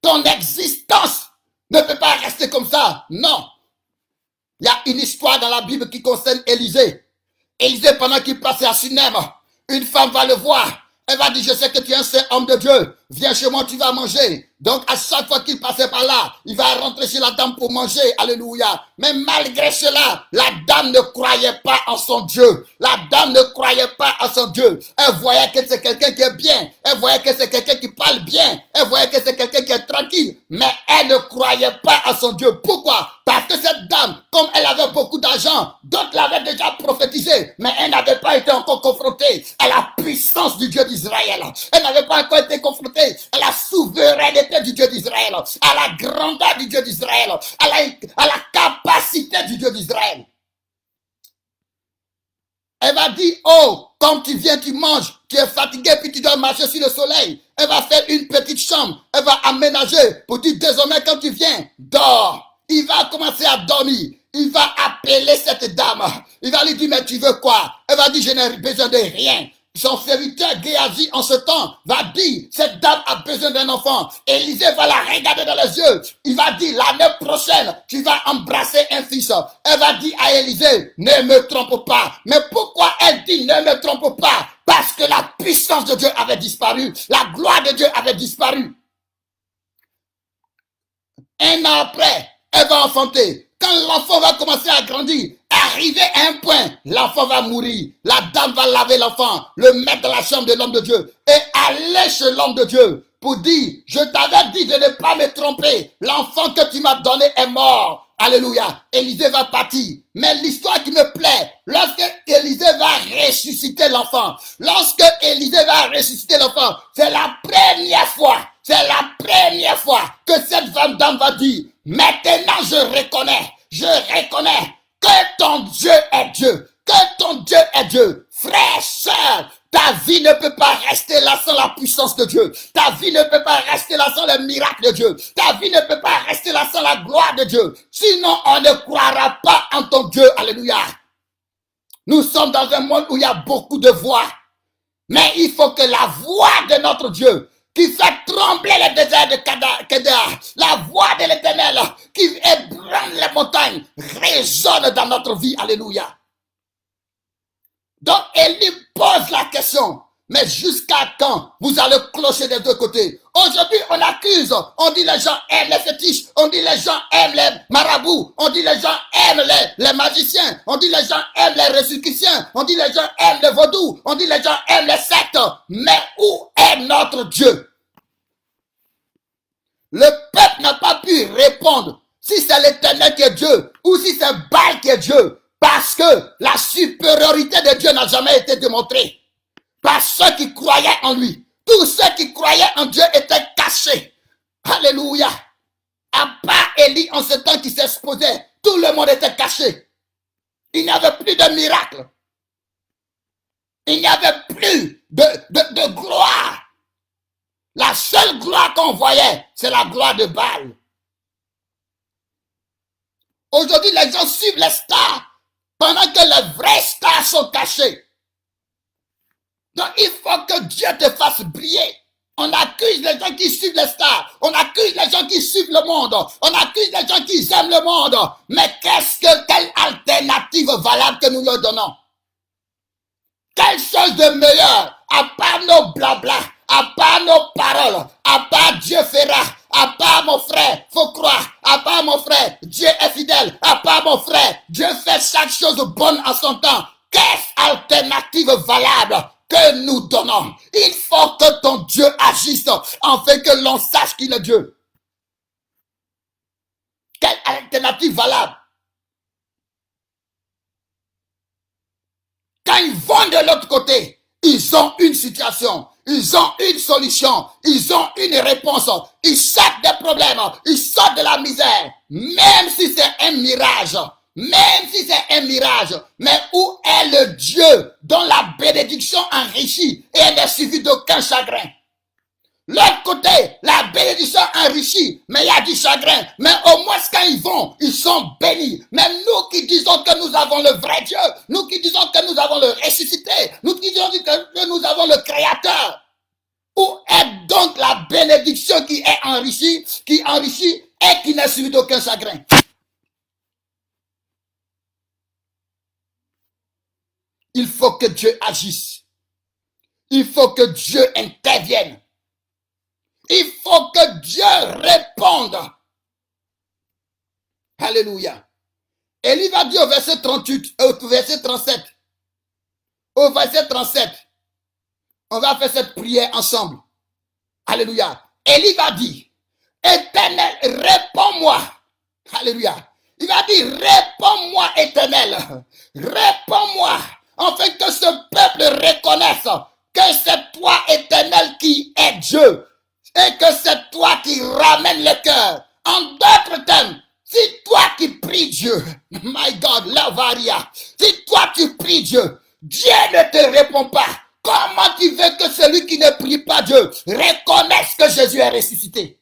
Ton existence ne peut pas rester comme ça. Non. Il y a une histoire dans la Bible qui concerne Élisée. Élisée, pendant qu'il passait à Sunem, une femme va le voir. Elle va dire, je sais que tu es un saint homme de Dieu. Viens chez moi, tu vas manger. Donc, à chaque fois qu'il passait par là, il va rentrer chez la dame pour manger. Alléluia. Mais malgré cela, la dame ne croyait pas en son Dieu. La dame ne croyait pas en son Dieu. Elle voyait que c'est quelqu'un qui est bien. Elle voyait que c'est quelqu'un qui parle bien. Elle voyait que c'est quelqu'un qui est tranquille. Mais elle ne croyait pas à son Dieu. Pourquoi? Parce que cette dame, comme elle avait beaucoup d'argent, d'autres l'avaient déjà prophétisé, mais elle n'avait pas été encore confrontée à la puissance du Dieu d'Israël. Elle n'avait pas encore été confrontée à la souveraineté du Dieu d'Israël, à la grandeur du Dieu d'Israël, à la capacité du Dieu d'Israël. Elle va dire, oh, quand tu viens, tu manges, tu es fatigué, puis tu dois marcher sur le soleil. Elle va faire une petite chambre, elle va aménager pour dire, désormais, quand tu viens, dors. Il va commencer à dormir. Il va appeler cette dame. Il va lui dire, mais tu veux quoi? Elle va dire, je n'ai besoin de rien. Son serviteur Géasi, en ce temps, va dire, cette dame a besoin d'un enfant. Élisée va la regarder dans les yeux. Il va dire, l'année prochaine, tu vas embrasser un fils. Elle va dire à Élisée, ne me trompe pas. Mais pourquoi elle dit, ne me trompe pas? Parce que la puissance de Dieu avait disparu. La gloire de Dieu avait disparu. Un an après, elle va enfanter. Quand l'enfant va commencer à grandir, arriver à un point, l'enfant va mourir. La dame va laver l'enfant, le mettre dans la chambre de l'homme de Dieu et aller chez l'homme de Dieu pour dire, je t'avais dit de ne pas me tromper. L'enfant que tu m'as donné est mort. Alléluia. Élisée va partir. Mais l'histoire qui me plaît, lorsque Élisée va ressusciter l'enfant, c'est la première fois. C'est la première fois que cette dame va dire, maintenant je reconnais que ton Dieu est Dieu, que ton Dieu est Dieu. Frère, sœur, ta vie ne peut pas rester là sans la puissance de Dieu. Ta vie ne peut pas rester là sans le miracle de Dieu. Ta vie ne peut pas rester là sans la gloire de Dieu. Sinon, on ne croira pas en ton Dieu. Alléluia. Nous sommes dans un monde où il y a beaucoup de voix. Mais il faut que la voix de notre Dieu, qui fait trembler les déserts de Kedar, la voix de l'Éternel, qui ébranle les montagnes, résonne dans notre vie. Alléluia. Donc, Élie pose la question, mais jusqu'à quand vous allez clocher des deux côtés? Aujourd'hui, on accuse, on dit les gens aiment les fétiches, on dit les gens aiment les marabouts, on dit les gens aiment les magiciens, on dit les gens aiment les ressusciticiens, on dit les gens aiment les vaudous, on dit les gens aiment les sectes. Mais où est notre Dieu? Le peuple n'a pas pu répondre si c'est l'Éternel qui est Dieu ou si c'est Baal qui est Dieu. Parce que la supériorité de Dieu n'a jamais été démontrée par ceux qui croyaient en lui. Tous ceux qui croyaient en Dieu étaient cachés. Alléluia. À part Élie en ce temps qui s'exposait, tout le monde était caché. Il n'y avait plus de miracle. Il n'y avait plus de gloire. La seule gloire qu'on voyait, c'est la gloire de Baal. Aujourd'hui, les gens suivent les stars pendant que les vrais stars sont cachés. Donc, il faut que Dieu te fasse briller. On accuse les gens qui suivent les stars. On accuse les gens qui suivent le monde. On accuse les gens qui aiment le monde. Mais quelle alternative valable que nous leur donnons? Quelque chose de meilleur, à part nos blabla, à part nos paroles, à part Dieu fera, à part mon frère, faut croire, à part mon frère, Dieu est fidèle, à part mon frère, Dieu fait chaque chose bonne en son temps. Qu'est-ce alternative valable que nous donnons? Il faut que ton Dieu agisse afin que l'on sache qu'il est Dieu. Quelle alternative valable? Quand ils vont de l'autre côté, ils ont une situation, ils ont une solution, ils ont une réponse, ils sortent des problèmes, ils sortent de la misère, même si c'est un mirage. Même si c'est un mirage, mais où est le Dieu dont la bénédiction enrichit et n'est suivie d'aucun chagrin? L'autre côté, la bénédiction enrichit, mais il y a du chagrin. Mais au moins quand ils vont, ils sont bénis. Mais nous qui disons que nous avons le vrai Dieu, nous qui disons que nous avons le ressuscité, nous qui disons que nous avons le Créateur, où est donc la bénédiction qui est enrichie, et qui n'est suivie d'aucun chagrin? Il faut que Dieu agisse. Il faut que Dieu intervienne. Il faut que Dieu réponde. Alléluia. Et il va dire au verset 38, au verset 37. Au verset 37. On va faire cette prière ensemble. Alléluia. Élie va dire, Éternel, réponds-moi. Alléluia. Il va dire, réponds-moi, Éternel. Réponds-moi. Afin que ce peuple reconnaisse que c'est toi, Éternel, qui es Dieu. Et que c'est toi qui ramène le cœur. En d'autres termes, si toi qui pries Dieu, my God, la varia, si toi tu pries Dieu, Dieu ne te répond pas. Comment tu veux que celui qui ne prie pas Dieu reconnaisse que Jésus est ressuscité?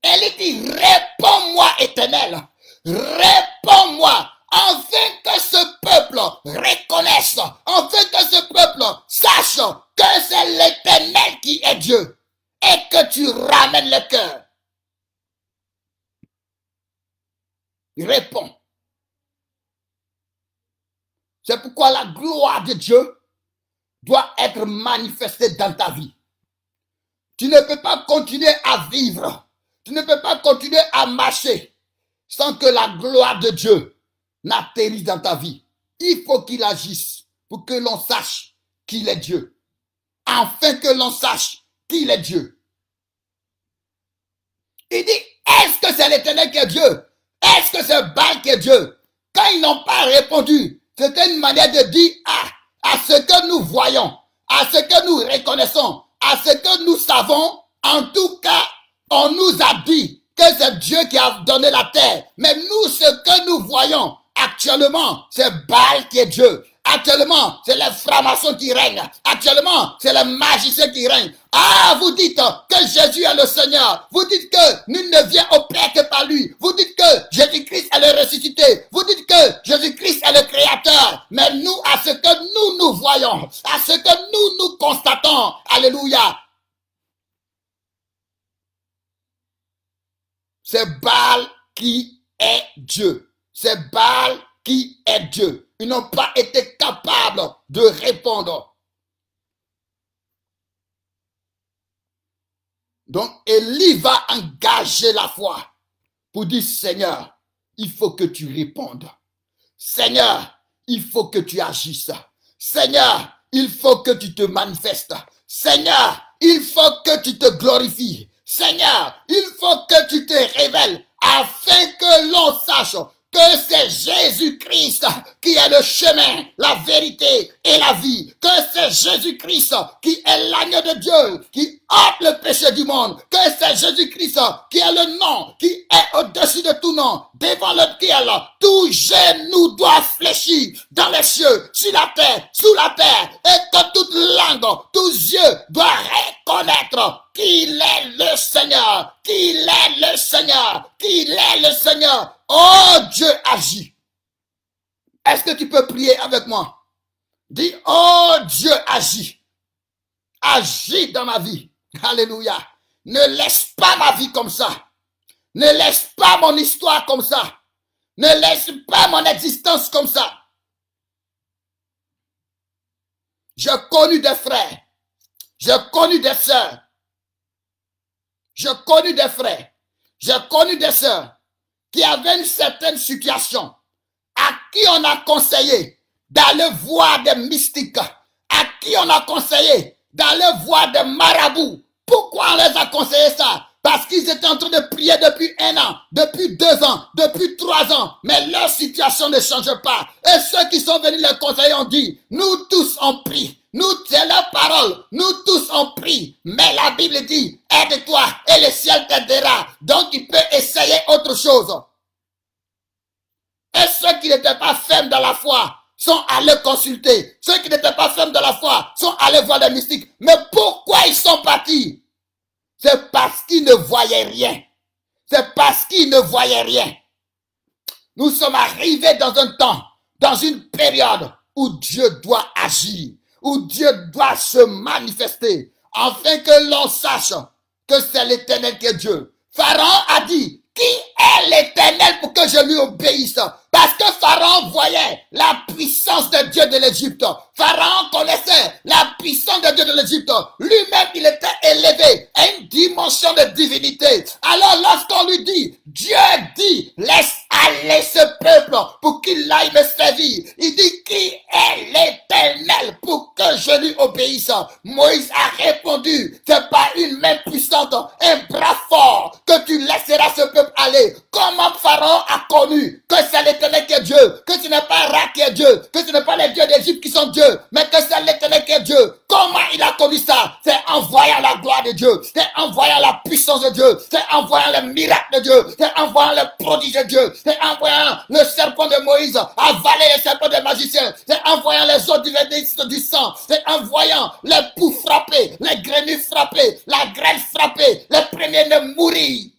Elle dit, réponds-moi, Éternel, réponds-moi, afin que ce peuple reconnaisse, afin que ce peuple sache que c'est l'Éternel qui est Dieu et que tu ramènes le cœur. Réponds. C'est pourquoi la gloire de Dieu doit être manifestée dans ta vie. Tu ne peux pas continuer à vivre, tu ne peux pas continuer à marcher sans que la gloire de Dieu n'atterrisse dans ta vie. Il faut qu'il agisse pour que l'on sache qu'il est Dieu. Afin que l'on sache qu'il est Dieu. Il dit, est-ce que c'est l'Éternel qui est Dieu? Est-ce que c'est Baal qui est Dieu? Quand ils n'ont pas répondu, c'était une manière de dire à ce que nous voyons, à ce que nous reconnaissons, à ce que nous savons, en tout cas, on nous a dit que c'est Dieu qui a donné la terre. Mais nous, ce que nous voyons actuellement, c'est Baal qui est Dieu. Actuellement, c'est les francs-maçons qui règnent. Actuellement, c'est les magiciens qui règnent. Ah, vous dites que Jésus est le Seigneur. Vous dites que nul ne vient au Père que par lui. Vous dites que Jésus-Christ est le ressuscité. Vous dites que Jésus-Christ est le Créateur. Mais nous, à ce que nous voyons, à ce que nous constatons, alléluia, c'est Baal qui est Dieu. C'est Baal qui est Dieu. Ils n'ont pas été capables de répondre. Donc, Élie va engager la foi pour dire, Seigneur, il faut que tu répondes. Seigneur, il faut que tu agisses. Seigneur, il faut que tu te manifestes. Seigneur, il faut que tu te glorifies. Seigneur, il faut que tu te révèles afin que l'on sache que c'est Jésus-Christ qui est le chemin, la vérité et la vie. Que c'est Jésus-Christ qui est l'agneau de Dieu, qui ôte le péché du monde. Que c'est Jésus-Christ qui est le nom, qui est au-dessus de tout nom, devant lequel tout genou doit fléchir dans les cieux, sur la terre, sous la terre, et que toute langue, tous yeux doivent reconnaître qu'il est le Seigneur, qu'il est le Seigneur, qu'il est le Seigneur. Oh, Dieu agit. Est-ce que tu peux prier avec moi? Dis, oh, Dieu agit. Agis dans ma vie. Alléluia. Ne laisse pas ma vie comme ça. Ne laisse pas mon histoire comme ça. Ne laisse pas mon existence comme ça. J'ai connu des frères. J'ai connu des sœurs. J'ai connu des frères. J'ai connu des sœurs qui avaient une certaine situation, à qui on a conseillé d'aller voir des mystiques, à qui on a conseillé d'aller voir des marabouts. Pourquoi on les a conseillé ça? Parce qu'ils étaient en train de prier depuis 1 an, depuis 2 ans, depuis 3 ans, mais leur situation ne change pas. Et ceux qui sont venus les conseiller ont dit, nous tous on prie. Nous, c'est la parole. Nous tous on prie. Mais la Bible dit, aide-toi et le ciel t'aidera. Donc il peut essayer autre chose. Et ceux qui n'étaient pas fermes dans la foi sont allés consulter. Ceux qui n'étaient pas fermes dans la foi sont allés voir les mystiques. Mais pourquoi ils sont partis? C'est parce qu'ils ne voyaient rien. C'est parce qu'ils ne voyaient rien. Nous sommes arrivés dans un temps, dans une période où Dieu doit agir, où Dieu doit se manifester, afin que l'on sache que c'est l'Éternel qui est Dieu. Pharaon a dit, qui est l'Éternel pour que je lui obéisse? Parce que Pharaon voyait la puissance de Dieu de l'Égypte. Pharaon connaissait la puissance de Dieu de l'Égypte. Lui-même, il était élevé à une dimension de divinité. Alors, lorsqu'on lui dit, Dieu dit, laisse aller ce peuple pour qu'il aille me servir. Il dit, qui est l'Éternel pour que je lui obéisse? Moïse a répondu, c'est pas une main puissante, un bras fort que tu laisseras ce peuple aller. Comment Pharaon a connu que c'est l'Éternel qui est Dieu, que ce n'est pas Ra qui est Dieu, que ce n'est pas les dieux d'Égypte qui sont Dieu, mais que c'est l'Éternel qui est Dieu. Comment il a connu ça? C'est en voyant la gloire de Dieu, c'est en voyant la puissance de Dieu, c'est en voyant les miracles de Dieu, c'est en voyant les prodiges de Dieu, c'est en voyant le serpent de Moïse avaler les serpents des magiciens, c'est en voyant les eaux du sang, c'est en voyant les poux frapper, les grenouilles frapper, la grêle frapper, les premiers-nés mourir.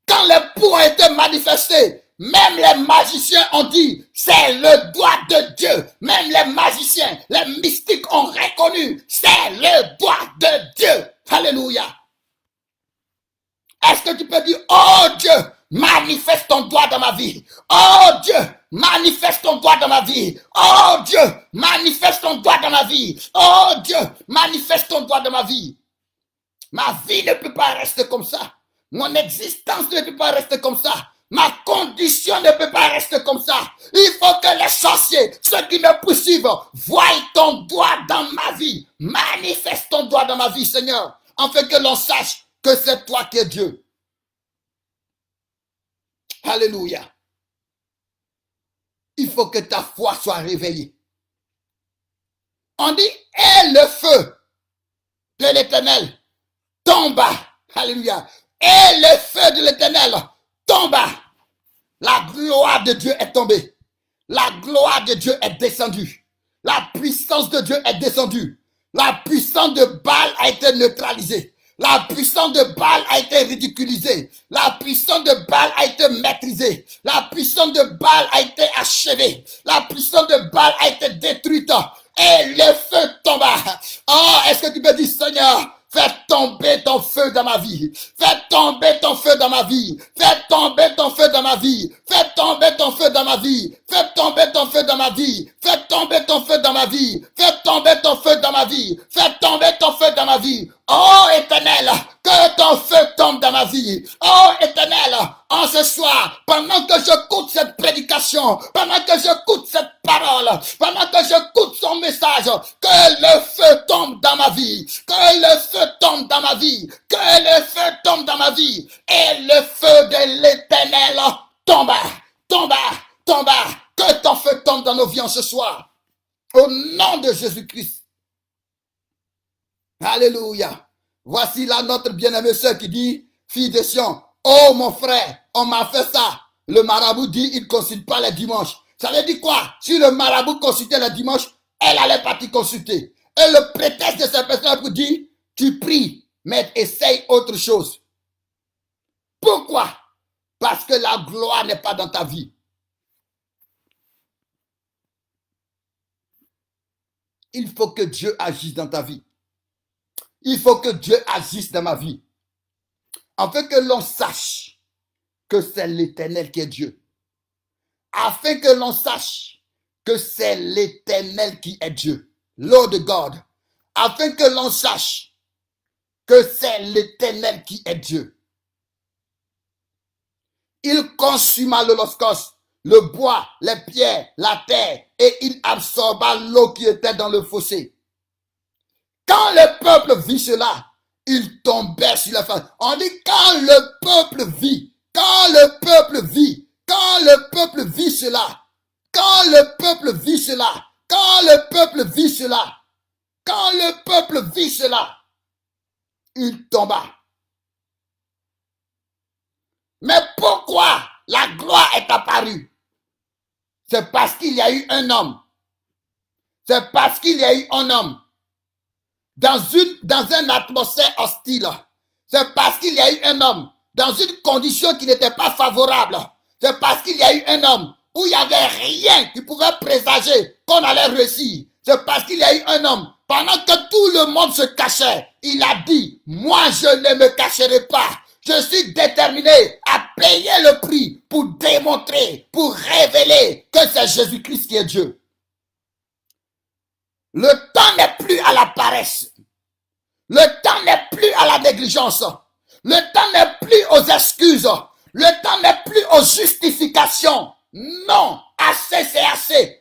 Quand les poux ont été manifestés, même les magiciens ont dit, c'est le doigt de Dieu. Même les magiciens, les mystiques ont reconnu, c'est le doigt de Dieu. Alléluia. Est-ce que tu peux dire, oh Dieu, manifeste ton doigt dans ma vie. Oh Dieu, manifeste ton doigt dans ma vie. Oh Dieu, manifeste ton doigt dans ma vie. Oh Dieu, manifeste ton doigt dans ma vie. Ma vie ne peut pas rester comme ça. Mon existence ne peut pas rester comme ça. Ma condition ne peut pas rester comme ça. Il faut que les sorciers, ceux qui me poursuivent, voient ton doigt dans ma vie. Manifeste ton doigt dans ma vie, Seigneur, afin que l'on sache que c'est toi qui es Dieu. Alléluia. Il faut que ta foi soit réveillée. On dit, et le feu de l'Éternel tomba. Alléluia. Et le feu de l'Éternel tomba. La gloire de Dieu est tombée. La gloire de Dieu est descendue. La puissance de Dieu est descendue. La puissance de Baal a été neutralisée. La puissance de Baal a été ridiculisée. La puissance de Baal a été maîtrisée. La puissance de Baal a été achevée. La puissance de Baal a été détruite. Et le feu tomba. Oh, est-ce que tu peux dire, Seigneur, fais tomber ton feu dans ma vie. Fais tomber ton feu dans ma vie. Fais tomber ton feu dans ma vie. Fais tomber ton feu dans ma vie. Fais tomber ton feu dans ma vie. Fais tomber ton feu dans ma vie. Fais tomber ton feu dans ma vie. Fais tomber ton feu dans ma vie. Oh Éternel, que ton feu tombe dans ma vie. Oh Éternel, en ce soir, pendant que j'écoute cette prédication, pendant que j'écoute cette parole, pendant que j'écoute son message, que le feu tombe dans ma vie. Que le feu tombe dans ma vie. Que le feu tombe dans ma vie. Et le feu de l'Éternel tomba, tomba, tomba. Que ton feu tombe dans nos vies en ce soir. Au nom de Jésus-Christ. Alléluia. Voici là notre bien-aimée sœur qui dit, fille de Sion, oh mon frère, on m'a fait ça. Le marabout dit, il ne consulte pas les dimanches. Ça veut dire quoi? Si le marabout consultait les dimanches, elle allait partir consulter. Et le prétexte de cette personne pour dire, tu pries, mais essaye autre chose. Pourquoi? Parce que la gloire n'est pas dans ta vie. Il faut que Dieu agisse dans ta vie. Il faut que Dieu agisse dans ma vie. Afin que l'on sache que c'est l'Éternel qui est Dieu. Afin que l'on sache que c'est l'Éternel qui est Dieu. Lord God. Afin que l'on sache que c'est l'Éternel qui est Dieu. Il consuma l'holocauste, le bois, les pierres, la terre, et il absorba l'eau qui était dans le fossé. Quand le peuple vit cela, il tombait sur la face. On dit quand le peuple vit, quand le peuple vit, quand le peuple vit cela, quand le peuple vit cela, quand le peuple vit cela, quand le peuple vit cela, il tomba. Mais pourquoi la gloire est apparue? C'est parce qu'il y a eu un homme. C'est parce qu'il y a eu un homme. Dans une atmosphère hostile. C'est parce qu'il y a eu un homme. Dans une condition qui n'était pas favorable. C'est parce qu'il y a eu un homme où il n'y avait rien qui pouvait présager qu'on allait réussir. C'est parce qu'il y a eu un homme. Pendant que tout le monde se cachait, il a dit, moi je ne me cacherai pas. Je suis déterminé à payer le prix pour démontrer, pour révéler que c'est Jésus-Christ qui est Dieu. Le temps n'est plus à la paresse. Le temps n'est plus à la négligence. Le temps n'est plus aux excuses. Le temps n'est plus aux justifications. Non, assez c'est assez.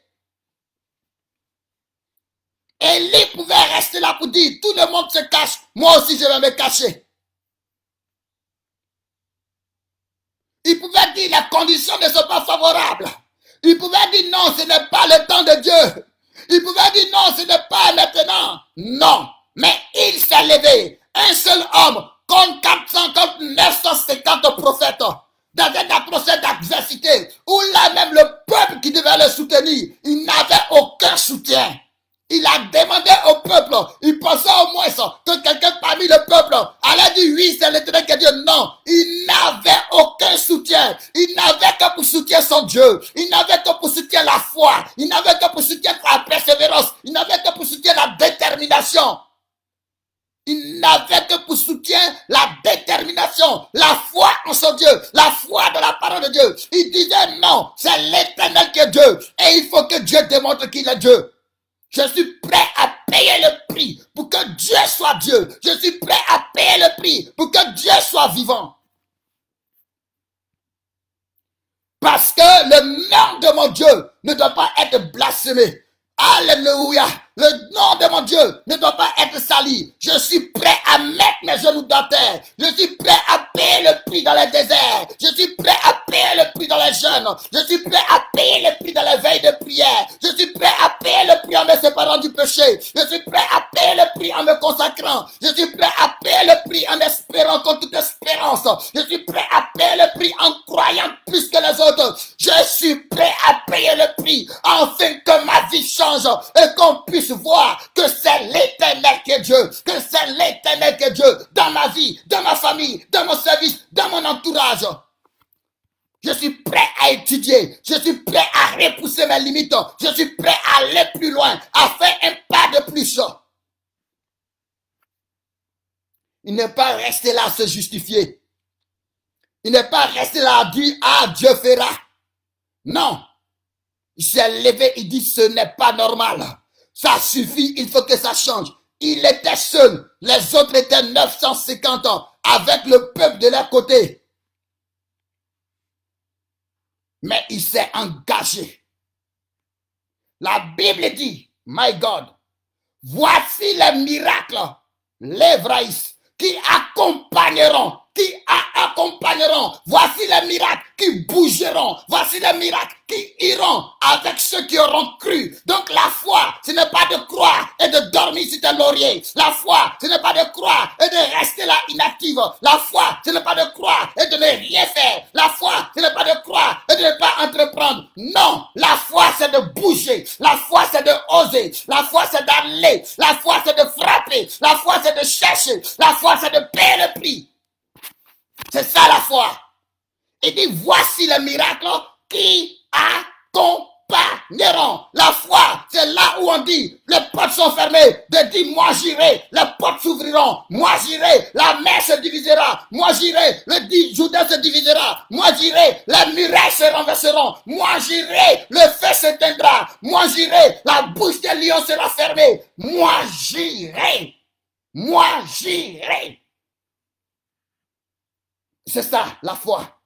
Élie pouvait rester là pour dire, tout le monde se cache, moi aussi je vais me cacher. Il pouvait dire, les conditions ne sont pas favorables. Il pouvait dire, non, ce n'est pas le temps de Dieu. Il pouvait dire, non, ce n'est pas maintenant. Non, mais il s'est levé, un seul homme, contre 400, contre 950 prophètes, dans une atmosphère d'adversité, où là même le peuple qui devait le soutenir, il n'avait aucun soutien. Il a demandé au peuple, il pensait au moins que quelqu'un parmi le peuple allait dire oui, c'est l'Éternel qui est Dieu. Non, il n'avait aucun soutien. Il n'avait que pour soutien son Dieu. Il n'avait que pour soutien la foi. Il n'avait que pour soutien la persévérance. Il n'avait que pour soutien la détermination. Il n'avait que pour soutien la détermination, la foi en son Dieu, la foi dans la parole de Dieu. Il disait non, c'est l'Éternel qui est Dieu. Et il faut que Dieu démontre qu'il est Dieu. Je suis prêt à payer le prix pour que Dieu soit Dieu. Je suis prêt à payer le prix pour que Dieu soit vivant. Parce que le nom de mon Dieu ne doit pas être blasphémé. Alléluia. Le nom de mon Dieu ne doit pas être sali. Je suis prêt à mettre mes genoux dans terre. Je suis prêt à payer le prix dans les déserts. Je suis prêt à payer le prix dans les jeûnes. Je suis prêt à payer le prix dans les veilles de prière. Je suis prêt à payer le prix en me séparant du péché. Je suis prêt à payer le prix en me consacrant. Je suis prêt à payer le prix en espérant contre toute espérance. Je suis prêt à payer le prix en croyant plus que les autres. Je suis prêt à payer le prix afin que ma vie change et qu'on puisse voir que c'est l'Éternel qui est Dieu, que c'est l'Éternel qui est Dieu dans ma vie, dans ma famille, dans mon service, dans mon entourage. Je suis prêt à étudier, je suis prêt à repousser mes limites, je suis prêt à aller plus loin, à faire un pas de plus. Il n'est pas resté là à se justifier. Il n'est pas resté là à dire, ah, Dieu fera. Non. Il s'est levé, il dit, ce n'est pas normal. Ça suffit, il faut que ça change. Il était seul. Les autres étaient 950 ans avec le peuple de leur côté. Mais il s'est engagé. La Bible dit, my God, voici les miracles, les vraïs, qui accompagneront. Voici les miracles qui bougeront. Voici les miracles qui iront avec ceux qui auront cru. Donc la foi, ce n'est pas de croire et de dormir sur tes lauriers. La foi, ce n'est pas de croire et de rester là inactive. La foi, ce n'est pas de croire et de ne rien faire. La foi, ce n'est pas de croire et de ne pas entreprendre. Non, la foi, c'est de bouger. La foi, c'est de oser. La foi, c'est d'aller. La foi, c'est de frapper. La foi, c'est de chercher. La foi, c'est de payer le prix. C'est ça la foi. Il dit, voici le miracle qui accompagneront. accompagneront. La foi, c'est là où on dit, les portes sont fermées, de dire, moi j'irai, les portes s'ouvriront, moi j'irai, la mer se divisera, moi j'irai, le dit Judas se divisera, moi j'irai, les murailles se renverseront, moi j'irai, le feu s'éteindra, moi j'irai, la bouche des lions sera fermée, moi j'irai, moi j'irai. C'est ça, la foi.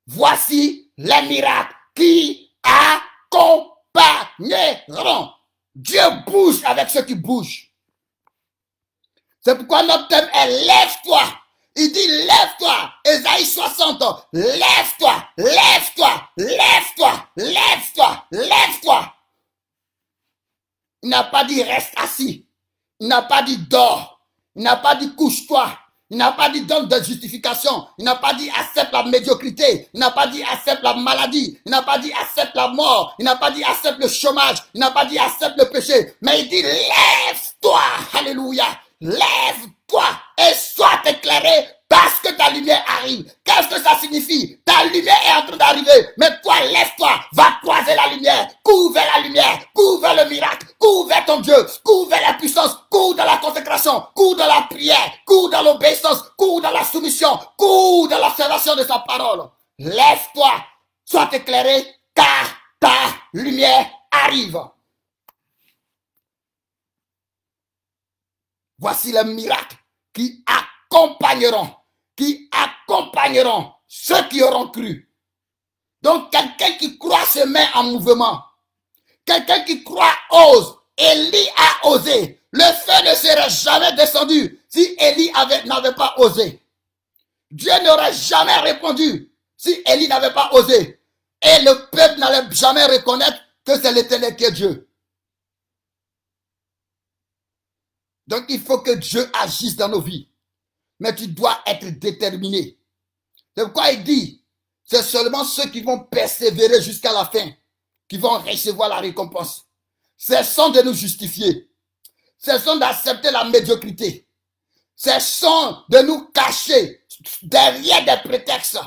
Voici les miracles qui accompagneront. Dieu bouge avec ceux qui bougent. C'est pourquoi notre thème est lève-toi. Il dit lève-toi. Ésaïe 60. Lève-toi, lève-toi, lève-toi, lève-toi, lève-toi. Il n'a pas dit reste assis. Il n'a pas dit dors. Il n'a pas dit couche-toi. Il n'a pas dit donne de justification. Il n'a pas dit accepte la médiocrité. Il n'a pas dit accepte la maladie. Il n'a pas dit accepte la mort. Il n'a pas dit accepte le chômage. Il n'a pas dit accepte le péché. Mais il dit lève-toi. Alléluia. Lève-toi et sois éclairé parce que ta lumière arrive. Qu'est-ce que ça signifie? Ta lumière est en train d'arriver. Mais toi, lève-toi. Va croiser la lumière. Cours vers la lumière. Cours vers le miracle. Cours vers ton Dieu. Cours vers la puissance. Cours dans la consécration. Cours dans la prière. Cours dans l'obéissance. Cours dans la soumission. Cours dans l'observation de sa parole. Lève-toi. Sois éclairé car ta lumière arrive. Voici les miracles qui accompagneront ceux qui auront cru. Donc, quelqu'un qui croit se met en mouvement. Quelqu'un qui croit ose. Élie a osé. Le feu ne serait jamais descendu si Élie n'avait pas osé. Dieu n'aurait jamais répondu si Élie n'avait pas osé. Et le peuple n'allait jamais reconnaître que c'est l'Éternel qui est Dieu. Donc, il faut que Dieu agisse dans nos vies. Mais tu dois être déterminé. C'est pourquoi il dit, c'est seulement ceux qui vont persévérer jusqu'à la fin qui vont recevoir la récompense. Cessons de nous justifier. Cessons d'accepter la médiocrité. Cessons de nous cacher derrière des prétextes.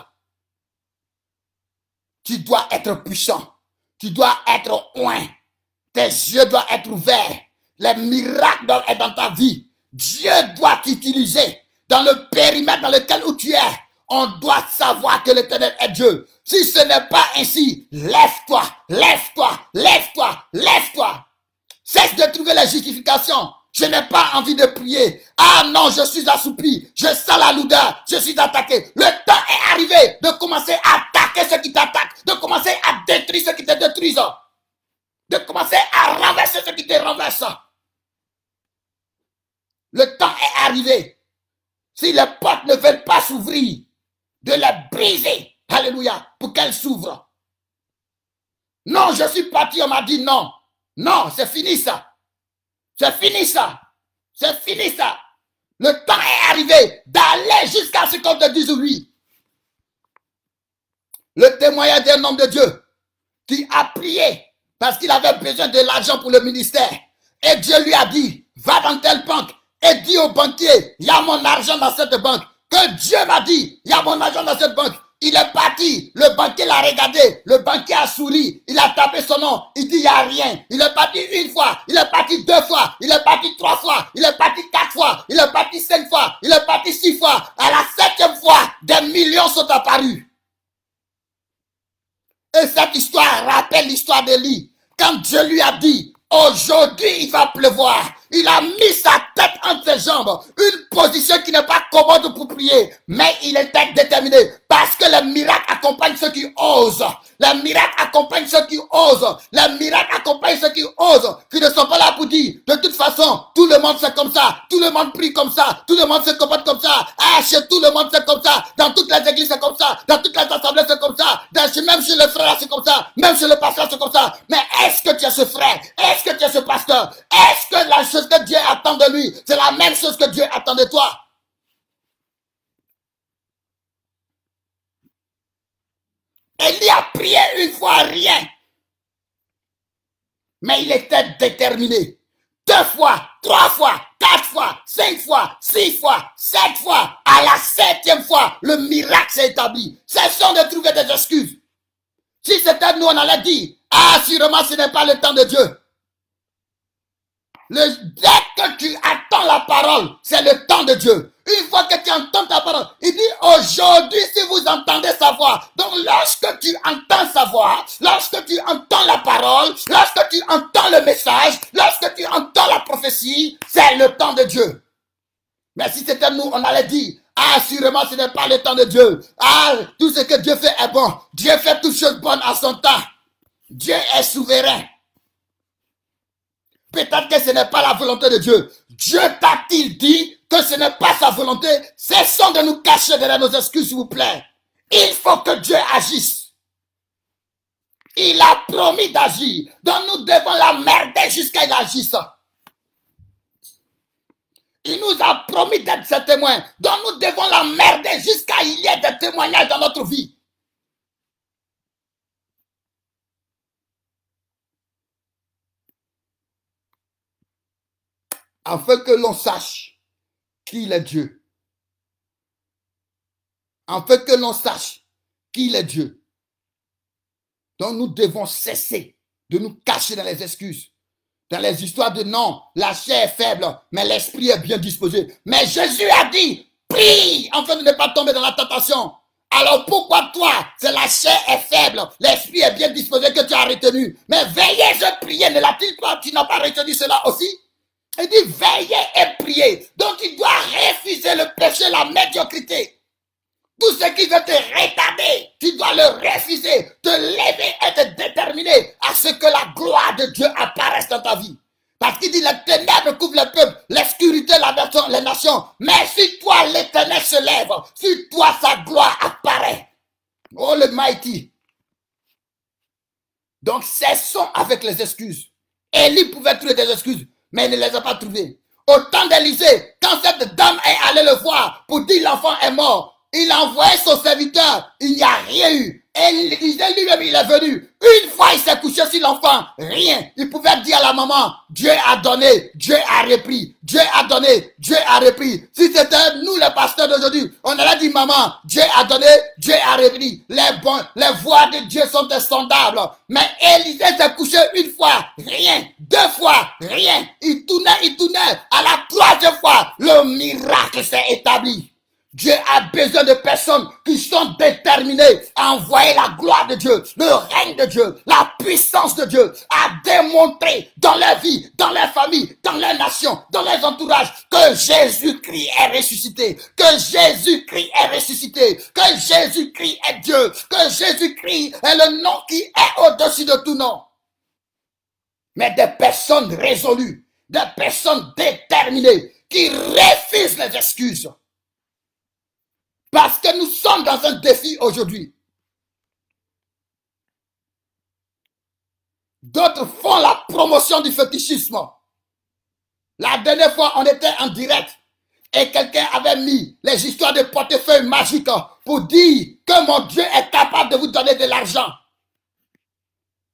Tu dois être puissant. Tu dois être oint. Tes yeux doivent être ouverts. Les miracles doivent être dans ta vie. Dieu doit t'utiliser dans le périmètre dans lequel où tu es. On doit savoir que l'Éternel est Dieu. Si ce n'est pas ainsi, lève-toi, lève-toi, lève-toi, lève-toi. Cesse de trouver les justifications. Je n'ai pas envie de prier. Ah non, je suis assoupi. Je sens la lourdeur. Je suis attaqué. Le temps est arrivé de commencer à attaquer ceux qui t'attaquent. De commencer à détruire ceux qui te détruisent. De commencer à renverser ceux qui te renversent. Le temps est arrivé. Si les portes ne veulent pas s'ouvrir, de les briser. Alléluia. Pour qu'elles s'ouvrent. Non, je suis parti, on m'a dit non. Non, c'est fini ça. C'est fini ça. C'est fini ça. Le temps est arrivé d'aller jusqu'à ce qu'on te dise oui. Le témoignage d'un homme de Dieu qui a prié parce qu'il avait besoin de l'argent pour le ministère. Et Dieu lui a dit, va dans telle banque et dis au banquier, il y a mon argent dans cette banque. Que Dieu m'a dit, il y a mon argent dans cette banque. Il est parti, le banquier l'a regardé, le banquier a souri, il a tapé son nom, il dit il n'y a rien. Il est parti une fois, il est parti deux fois, il est parti trois fois, il est parti quatre fois, il est parti cinq fois, il est parti six fois. À la septième fois, des millions sont apparus. Et cette histoire rappelle l'histoire d'Élie. Quand Dieu lui a dit, aujourd'hui il va pleuvoir. Il a mis sa tête entre ses jambes. Une position qui n'est pas commode pour prier. Mais il était déterminé. Parce que les miracles accompagnent ceux qui osent. Les miracles accompagnent ceux qui osent. Les miracles accompagnent ceux qui osent. Qui ne sont pas là pour dire, de toute façon, tout le monde c'est comme ça. Tout le monde prie comme ça. Tout le monde se comporte comme ça. Ah, chez tout le monde c'est comme ça. Dans toutes les églises c'est comme ça. Dans toutes les assemblées c'est comme ça. Même chez le frère c'est comme ça. Même chez le pasteur c'est comme ça. Mais est-ce que tu es ce frère? Est-ce que tu es ce pasteur? Est-ce que la chose que Dieu attend de lui, c'est la même chose que Dieu attend de toi? Élie a prié une fois, rien. Mais il était déterminé. Deux fois, trois fois, quatre fois, cinq fois, six fois, sept fois. À la septième fois, le miracle s'est établi. Cessons de trouver des excuses. Si c'était nous, on allait dire, Assurément, ce n'est pas le temps de Dieu. Dès que tu attends la parole, c'est le temps de Dieu. Une fois que tu entends ta parole, il dit aujourd'hui si vous entendez sa voix. Donc lorsque tu entends sa voix, lorsque tu entends la parole, lorsque tu entends le message, lorsque tu entends la prophétie, c'est le temps de Dieu. Mais si c'était nous, on allait dire, assurément ce n'est pas le temps de Dieu. Tout ce que Dieu fait est bon. Dieu fait toutes choses bonnes à son temps. Dieu est souverain. Peut-être que ce n'est pas la volonté de Dieu. Dieu t'a-t-il dit que ce n'est pas sa volonté? Cessons de nous cacher derrière nos excuses, s'il vous plaît. Il faut que Dieu agisse. Il a promis d'agir. Donc nous devons l'emmerder jusqu'à ce qu'il agisse. Il nous a promis d'être ses témoins. Donc nous devons l'emmerder jusqu'à ce qu'il y ait des témoignages dans notre vie. Afin que l'on sache qu'il est Dieu. Afin que l'on sache qu'il est Dieu. Donc nous devons cesser de nous cacher dans les excuses. Dans les histoires de non, la chair est faible, mais l'esprit est bien disposé. Mais Jésus a dit, prie afin de ne pas tomber dans la tentation. Alors pourquoi toi, c'est la chair est faible, l'esprit est bien disposé que tu as retenu. Mais veillez, je priais, ne l'a-t-il pas, tu n'as pas retenu cela aussi? Il dit, veillez et priez. Donc tu dois refuser le péché, la médiocrité. Tout ce qui veut te retarder, tu dois le refuser, te lever et te déterminer à ce que la gloire de Dieu apparaisse dans ta vie. Parce qu'il dit, les ténèbres couvrent le peuple, l'obscurité, les nations. Mais si toi, l'Éternel se lève, si toi, sa gloire apparaît. Oh, le mighty. Donc, cessons avec les excuses. Élie pouvait trouver des excuses, mais il ne les a pas trouvées. Au temps d'Élisée, quand cette dame est allée le voir pour dire l'enfant est mort, il a envoyé son serviteur, il n'y a rien eu. Et lui-même, il est venu. Une fois, il s'est couché sur l'enfant, rien. Il pouvait dire à la maman, Dieu a donné, Dieu a repris. Dieu a donné, Dieu a repris. Si c'était nous, les pasteurs d'aujourd'hui, on allait dire, maman, Dieu a donné, Dieu a repris. Les voix de Dieu sont insondables. Mais Élisée s'est couché une fois, rien. Deux fois, rien. Il tournait. À la troisième fois, le miracle s'est établi. Dieu a besoin de personnes qui sont déterminées à envoyer la gloire de Dieu, le règne de Dieu, la puissance de Dieu, à démontrer dans leur vie, dans leur famille, dans leur nation, dans leurs entourages, que Jésus-Christ est ressuscité, que Jésus-Christ est ressuscité, que Jésus-Christ est Dieu, que Jésus-Christ est le nom qui est au-dessus de tout nom. Mais des personnes résolues, des personnes déterminées, qui refusent les excuses. Parce que nous sommes dans un défi aujourd'hui. D'autres font la promotion du fétichisme. La dernière fois, on était en direct et quelqu'un avait mis les histoires de portefeuille magiques pour dire que mon Dieu est capable de vous donner de l'argent.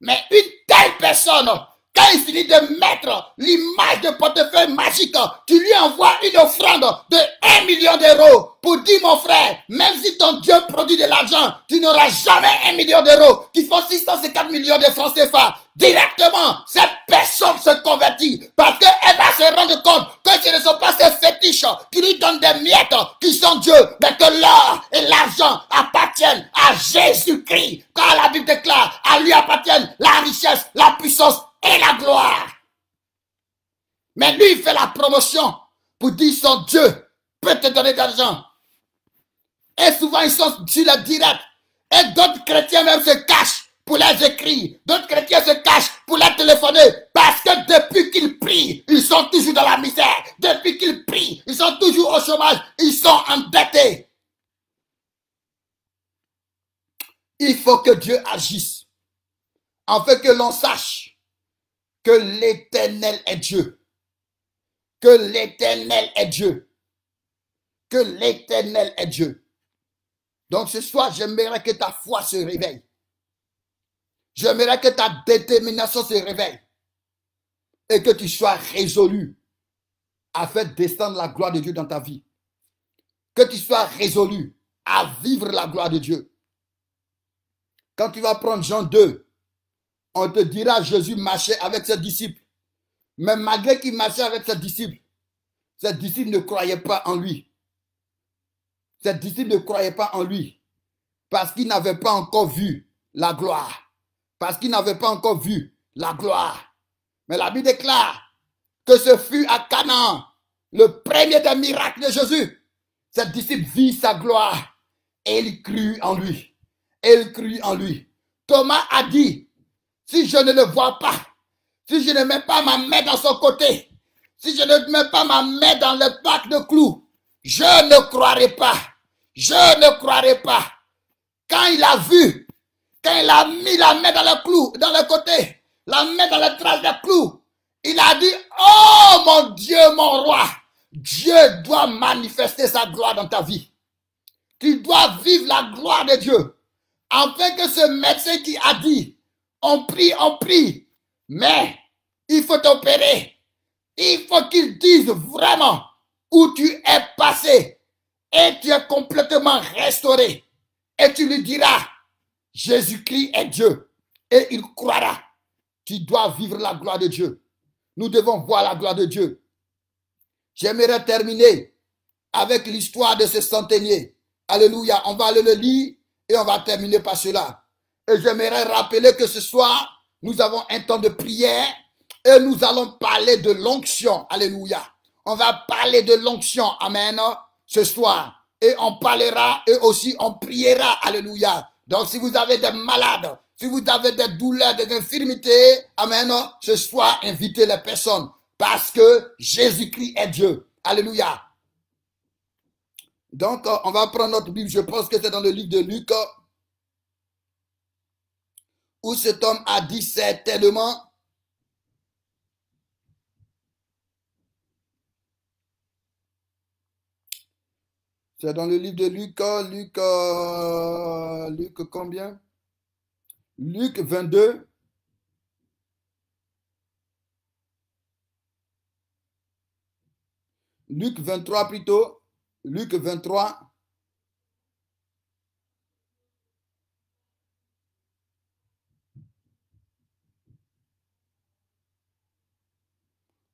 Mais une telle personne, quand il finit de mettre l'image de portefeuille magique, tu lui envoies une offrande de 1 million d'euros pour dire, mon frère, même si ton Dieu produit de l'argent, tu n'auras jamais 1 million d'euros qui font 650 millions de francs CFA. Directement, cette personne se convertit parce qu'elle va se rendre compte que ce ne sont pas ces fétiches qui lui donnent des miettes qui sont Dieu, mais que l'or et l'argent appartiennent à Jésus-Christ. Quand la Bible déclare, à lui appartiennent la richesse, la puissance et la gloire. Mais lui, il fait la promotion pour dire son Dieu peut te donner de l'argent. Et souvent, ils sont sur le direct. Et d'autres chrétiens même se cachent pour les écrire. D'autres chrétiens se cachent pour les téléphoner. Parce que depuis qu'ils prient, ils sont toujours dans la misère. Depuis qu'ils prient, ils sont toujours au chômage. Ils sont endettés. Il faut que Dieu agisse. Afin que l'on sache que l'Éternel est Dieu. Que l'Éternel est Dieu. Que l'Éternel est Dieu. Donc ce soir, j'aimerais que ta foi se réveille. J'aimerais que ta détermination se réveille. Et que tu sois résolu à faire descendre la gloire de Dieu dans ta vie. Que tu sois résolu à vivre la gloire de Dieu. Quand tu vas prendre Jean 2, On te dira, Jésus marchait avec ses disciples. Mais malgré qu'il marchait avec ses disciples ne croyaient pas en lui. Ses disciples ne croyaient pas en lui. Parce qu'ils n'avaient pas encore vu la gloire. Parce qu'ils n'avaient pas encore vu la gloire. Mais la Bible déclare que ce fut à Canaan le premier des miracles de Jésus. Ses disciples virent sa gloire et ils crurent en lui. Et ils crurent en lui. Thomas a dit, si je ne le vois pas, si je ne mets pas ma main dans son côté, si je ne mets pas ma main dans le bac de clous, je ne croirai pas. Je ne croirai pas. Quand il a vu, quand il a mis la main dans le clou, dans le côté, la main dans le trace de clou, il a dit, oh mon Dieu, mon roi, Dieu doit manifester sa gloire dans ta vie. Tu dois vivre la gloire de Dieu. Afin que ce médecin qui a dit, on prie, mais il faut t'opérer. Il faut qu'il dise vraiment où tu es passé et tu es complètement restauré. Et tu lui diras, Jésus-Christ est Dieu et il croira. Tu dois vivre la gloire de Dieu. Nous devons voir la gloire de Dieu. J'aimerais terminer avec l'histoire de ce centenier. Alléluia. On va aller le lire et on va terminer par cela. Et j'aimerais rappeler que ce soir, nous avons un temps de prière et nous allons parler de l'onction. Alléluia. On va parler de l'onction. Amen. Ce soir. Et on parlera et aussi on priera. Alléluia. Donc si vous avez des malades, si vous avez des douleurs, des infirmités, amen, ce soir, invitez les personnes. Parce que Jésus-Christ est Dieu. Alléluia. Donc, on va prendre notre Bible. Je pense que c'est dans le livre de Luc, où cet homme a dit certainement, c'est dans le livre de Luc, Luc combien? Luc 22. Luc 23 plutôt. Luc 23.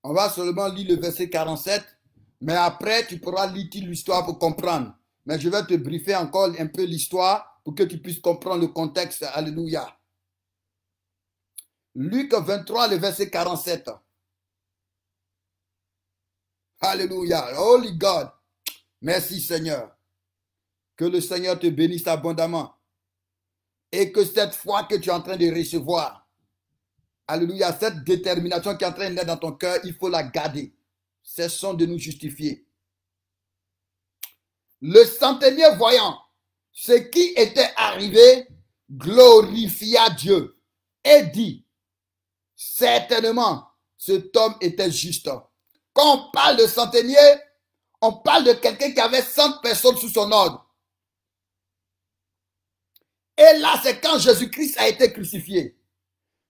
On va seulement lire le verset 47. Mais après, tu pourras lire l'histoire pour comprendre. Mais je vais te briefer encore un peu l'histoire pour que tu puisses comprendre le contexte. Alléluia. Luc 23, le verset 47. Alléluia. Holy God. Merci Seigneur. Que le Seigneur te bénisse abondamment. Et que cette foi que tu es en train de recevoir, alléluia, cette détermination qui est en train de naître dans ton cœur, il faut la garder. Cessons de nous justifier. Le centenier voyant ce qui était arrivé, glorifia Dieu et dit, certainement, cet homme était juste. Quand on parle de centenier, on parle de quelqu'un qui avait 100 personnes sous son ordre. Et là, c'est quand Jésus-Christ a été crucifié.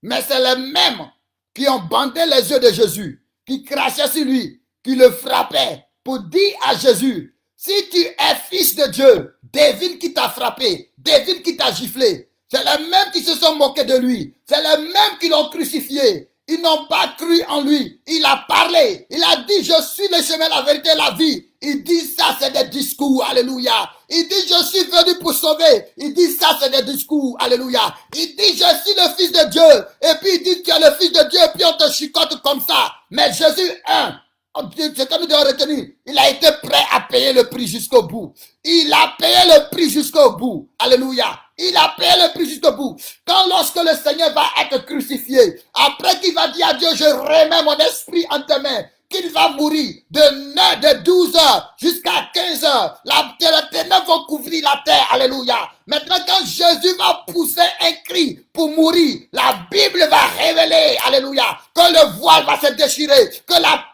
Mais c'est les mêmes qui ont bandé les yeux de Jésus, qui crachaient sur lui, qui le frappaient pour dire à Jésus, si tu es fils de Dieu, devine qui t'a frappé, devine qui t'a giflé. C'est les mêmes qui se sont moqués de lui. C'est les mêmes qui l'ont crucifié. Ils n'ont pas cru en lui. Il a parlé. Il a dit, je suis le chemin, la vérité, la vie. Il dit ça, c'est des discours. Alléluia. Il dit, je suis venu pour sauver. Il dit ça, c'est des discours. Alléluia. Il dit, je suis le fils de Dieu. Et puis il dit, tu es le fils de Dieu. Et puis on te chicote comme ça. Mais Jésus, c'est comme il doit retenir. Il a été prêt à payer le prix jusqu'au bout. Il a payé le prix jusqu'au bout. Alléluia. Il a payé le prix jusqu'au bout. Lorsque le Seigneur va être crucifié, après qu'il va dire à Dieu, je remets mon esprit en tes mains, qu'il va mourir de 12 heures jusqu'à 15 heures. Les ténèbres vont couvrir la terre. Alléluia. Maintenant, quand Jésus va pousser un cri pour mourir, la Bible va révéler, alléluia, que le voile va se déchirer, que la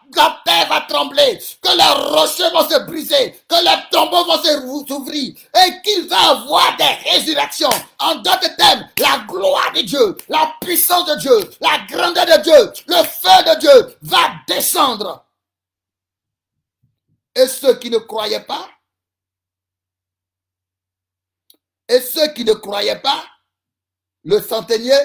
terre va trembler, que les rochers vont se briser, que les tombeaux vont s'ouvrir et qu'il va avoir des résurrections. En d'autres termes, la gloire de Dieu, la puissance de Dieu, la grandeur de Dieu, le feu de Dieu va descendre. Et ceux qui ne croyaient pas, le centenier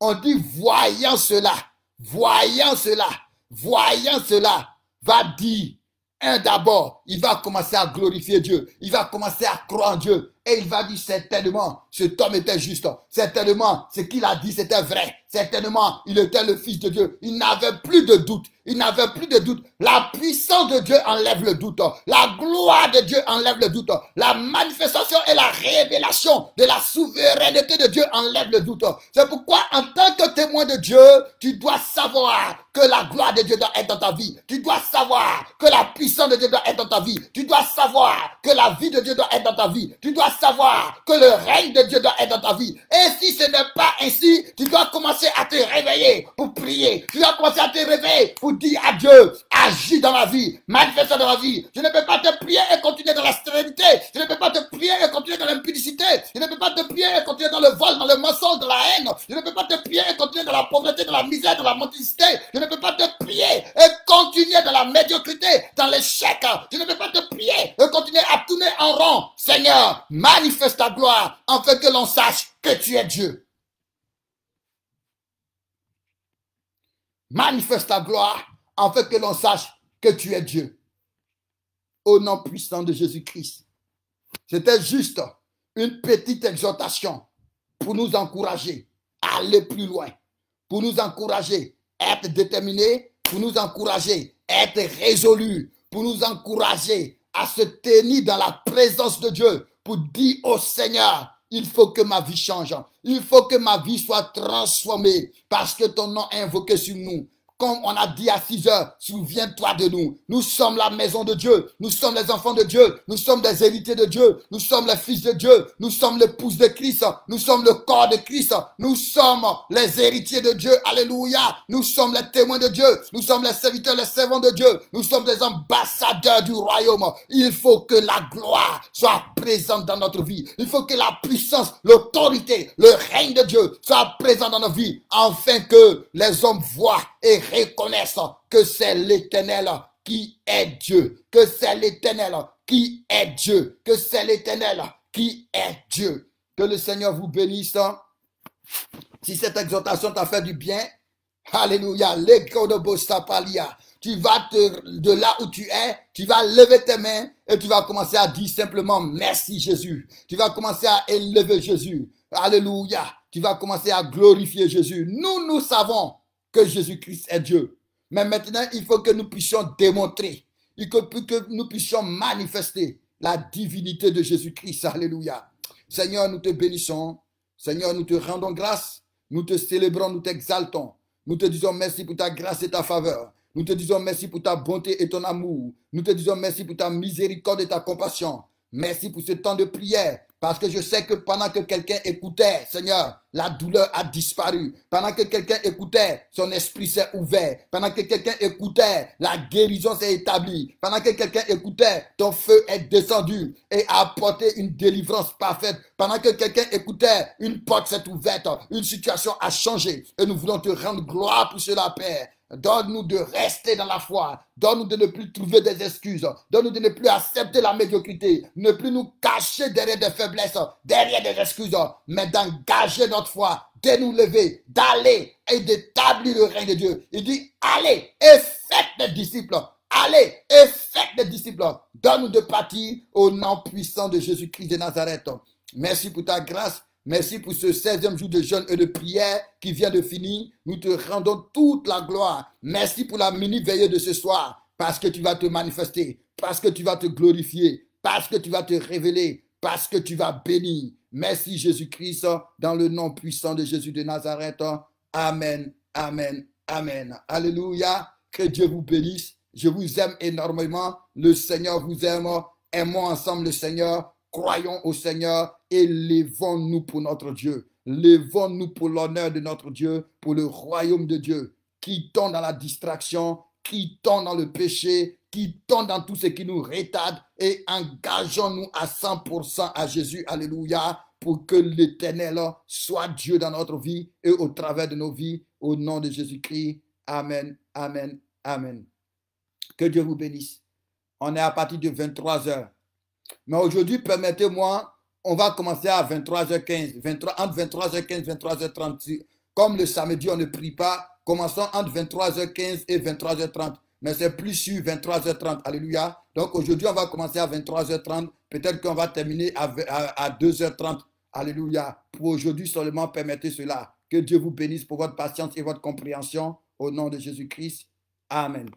On dit voyant cela, voyant cela, voyant cela, va dire, un d'abord, il va commencer à glorifier Dieu, il va commencer à croire en Dieu, et il va dire certainement, cet homme était juste, certainement, ce qu'il a dit c'était vrai, certainement, il était le Fils de Dieu, il n'avait plus de doute, il n'avait plus de doute, la puissance de Dieu enlève le doute, la gloire de Dieu enlève le doute, la manifestation et la révélation de la souveraineté de Dieu enlève le doute. C'est pourquoi en tant que témoin de Dieu, tu dois savoir que la gloire de Dieu doit être dans ta vie, tu dois savoir que la puissance de Dieu doit être dans ta vie, tu dois savoir que la vie de Dieu doit être dans ta vie, tu dois savoir que le règne de Dieu doit être dans ta vie. Et si ce n'est pas ainsi, tu dois commencer à te réveiller pour prier, tu dois commencer à te réveiller pour dire à Dieu, agis dans ma vie, manifeste dans ma vie. Je ne peux pas te prier et continuer dans la stérilité, je ne peux pas te prier et continuer dans l'impudicité, je ne peux pas te prier et continuer dans le vol, dans le mensonge, dans la haine, je ne peux pas te prier et continuer dans la pauvreté, dans la misère, dans la mendicité, je ne peux pas te prier et continuer dans la médiocrité, dans l'échec, je ne peux pas te prier et continuer à tourner en rond. Seigneur, manifeste ta gloire afin que l'on sache que tu es Dieu. Manifeste ta gloire afin que l'on sache que tu es Dieu. Au nom puissant de Jésus-Christ. C'était juste une petite exhortation pour nous encourager à aller plus loin, pour nous encourager à être déterminés, pour nous encourager à être résolus, pour nous encourager à se tenir dans la présence de Dieu, pour dire au Seigneur, il faut que ma vie change, il faut que ma vie soit transformée, parce que ton nom est invoqué sur nous. Comme on a dit à 6 heures, souviens-toi de nous. Nous sommes la maison de Dieu. Nous sommes les enfants de Dieu. Nous sommes des héritiers de Dieu. Nous sommes les fils de Dieu. Nous sommes l'épouse de Christ. Nous sommes le corps de Christ. Nous sommes les héritiers de Dieu. Alléluia. Nous sommes les témoins de Dieu. Nous sommes les serviteurs, les servants de Dieu. Nous sommes des ambassadeurs du royaume. Il faut que la gloire soit présente dans notre vie. Il faut que la puissance, l'autorité, le règne de Dieu soit présent dans nos vies, afin que les hommes voient et reconnaissent que c'est l'Éternel qui est Dieu, que c'est l'Éternel qui est Dieu, que c'est l'Éternel qui est Dieu. Que le Seigneur vous bénisse. Si cette exhortation t'a fait du bien, alléluia, tu vas de là où tu es, tu vas lever tes mains et tu vas commencer à dire simplement merci Jésus. Tu vas commencer à élever Jésus. Alléluia. Tu vas commencer à glorifier Jésus. Nous savons que Jésus-Christ est Dieu. Mais maintenant, il faut que nous puissions démontrer, il faut que nous puissions manifester la divinité de Jésus-Christ. Alléluia. Seigneur, nous te bénissons. Seigneur, nous te rendons grâce. Nous te célébrons, nous t'exaltons. Nous te disons merci pour ta grâce et ta faveur. Nous te disons merci pour ta bonté et ton amour. Nous te disons merci pour ta miséricorde et ta compassion. Merci pour ce temps de prière. Parce que je sais que pendant que quelqu'un écoutait, Seigneur, la douleur a disparu. Pendant que quelqu'un écoutait, son esprit s'est ouvert. Pendant que quelqu'un écoutait, la guérison s'est établie. Pendant que quelqu'un écoutait, ton feu est descendu et a apporté une délivrance parfaite. Pendant que quelqu'un écoutait, une porte s'est ouverte. Une situation a changé. Et nous voulons te rendre gloire pour cela, Père. Donne-nous de rester dans la foi. Donne-nous de ne plus trouver des excuses. Donne-nous de ne plus accepter la médiocrité. Ne plus nous cacher derrière des faiblesses, derrière des excuses, mais d'engager notre foi, de nous lever, d'aller et d'établir le règne de Dieu. Il dit, allez et faites des disciples. Allez et faites des disciples. Donne-nous de partir au nom puissant de Jésus-Christ de Nazareth. Merci pour ta grâce. Merci pour ce 16e jour de jeûne et de prière qui vient de finir. Nous te rendons toute la gloire. Merci pour la mini-veillée de ce soir. Parce que tu vas te manifester. Parce que tu vas te glorifier. Parce que tu vas te révéler. Parce que tu vas bénir. Merci Jésus-Christ. Dans le nom puissant de Jésus de Nazareth. Amen. Amen. Amen. Alléluia. Que Dieu vous bénisse. Je vous aime énormément. Le Seigneur vous aime. Aimons ensemble le Seigneur. Croyons au Seigneur et lèvons-nous pour notre Dieu. Lèvons-nous pour l'honneur de notre Dieu, pour le royaume de Dieu. Quittons dans la distraction, quittons dans le péché, quittons dans tout ce qui nous retarde et engageons-nous à 100% à Jésus. Alléluia. Pour que l'Éternel soit Dieu dans notre vie et au travers de nos vies. Au nom de Jésus-Christ. Amen, amen, amen. Que Dieu vous bénisse. On est à partir de 23h. Mais aujourd'hui, permettez-moi, on va commencer à 23h15, entre 23h15 et 23h30. comme le samedi, on ne prie pas, commençons entre 23h15 et 23h30. Mais c'est plus sûr 23h30. Alléluia. Donc aujourd'hui, on va commencer à 23h30. Peut-être qu'on va terminer à 2h30. Alléluia. Pour aujourd'hui seulement, permettez cela. Que Dieu vous bénisse pour votre patience et votre compréhension. Au nom de Jésus-Christ. Amen.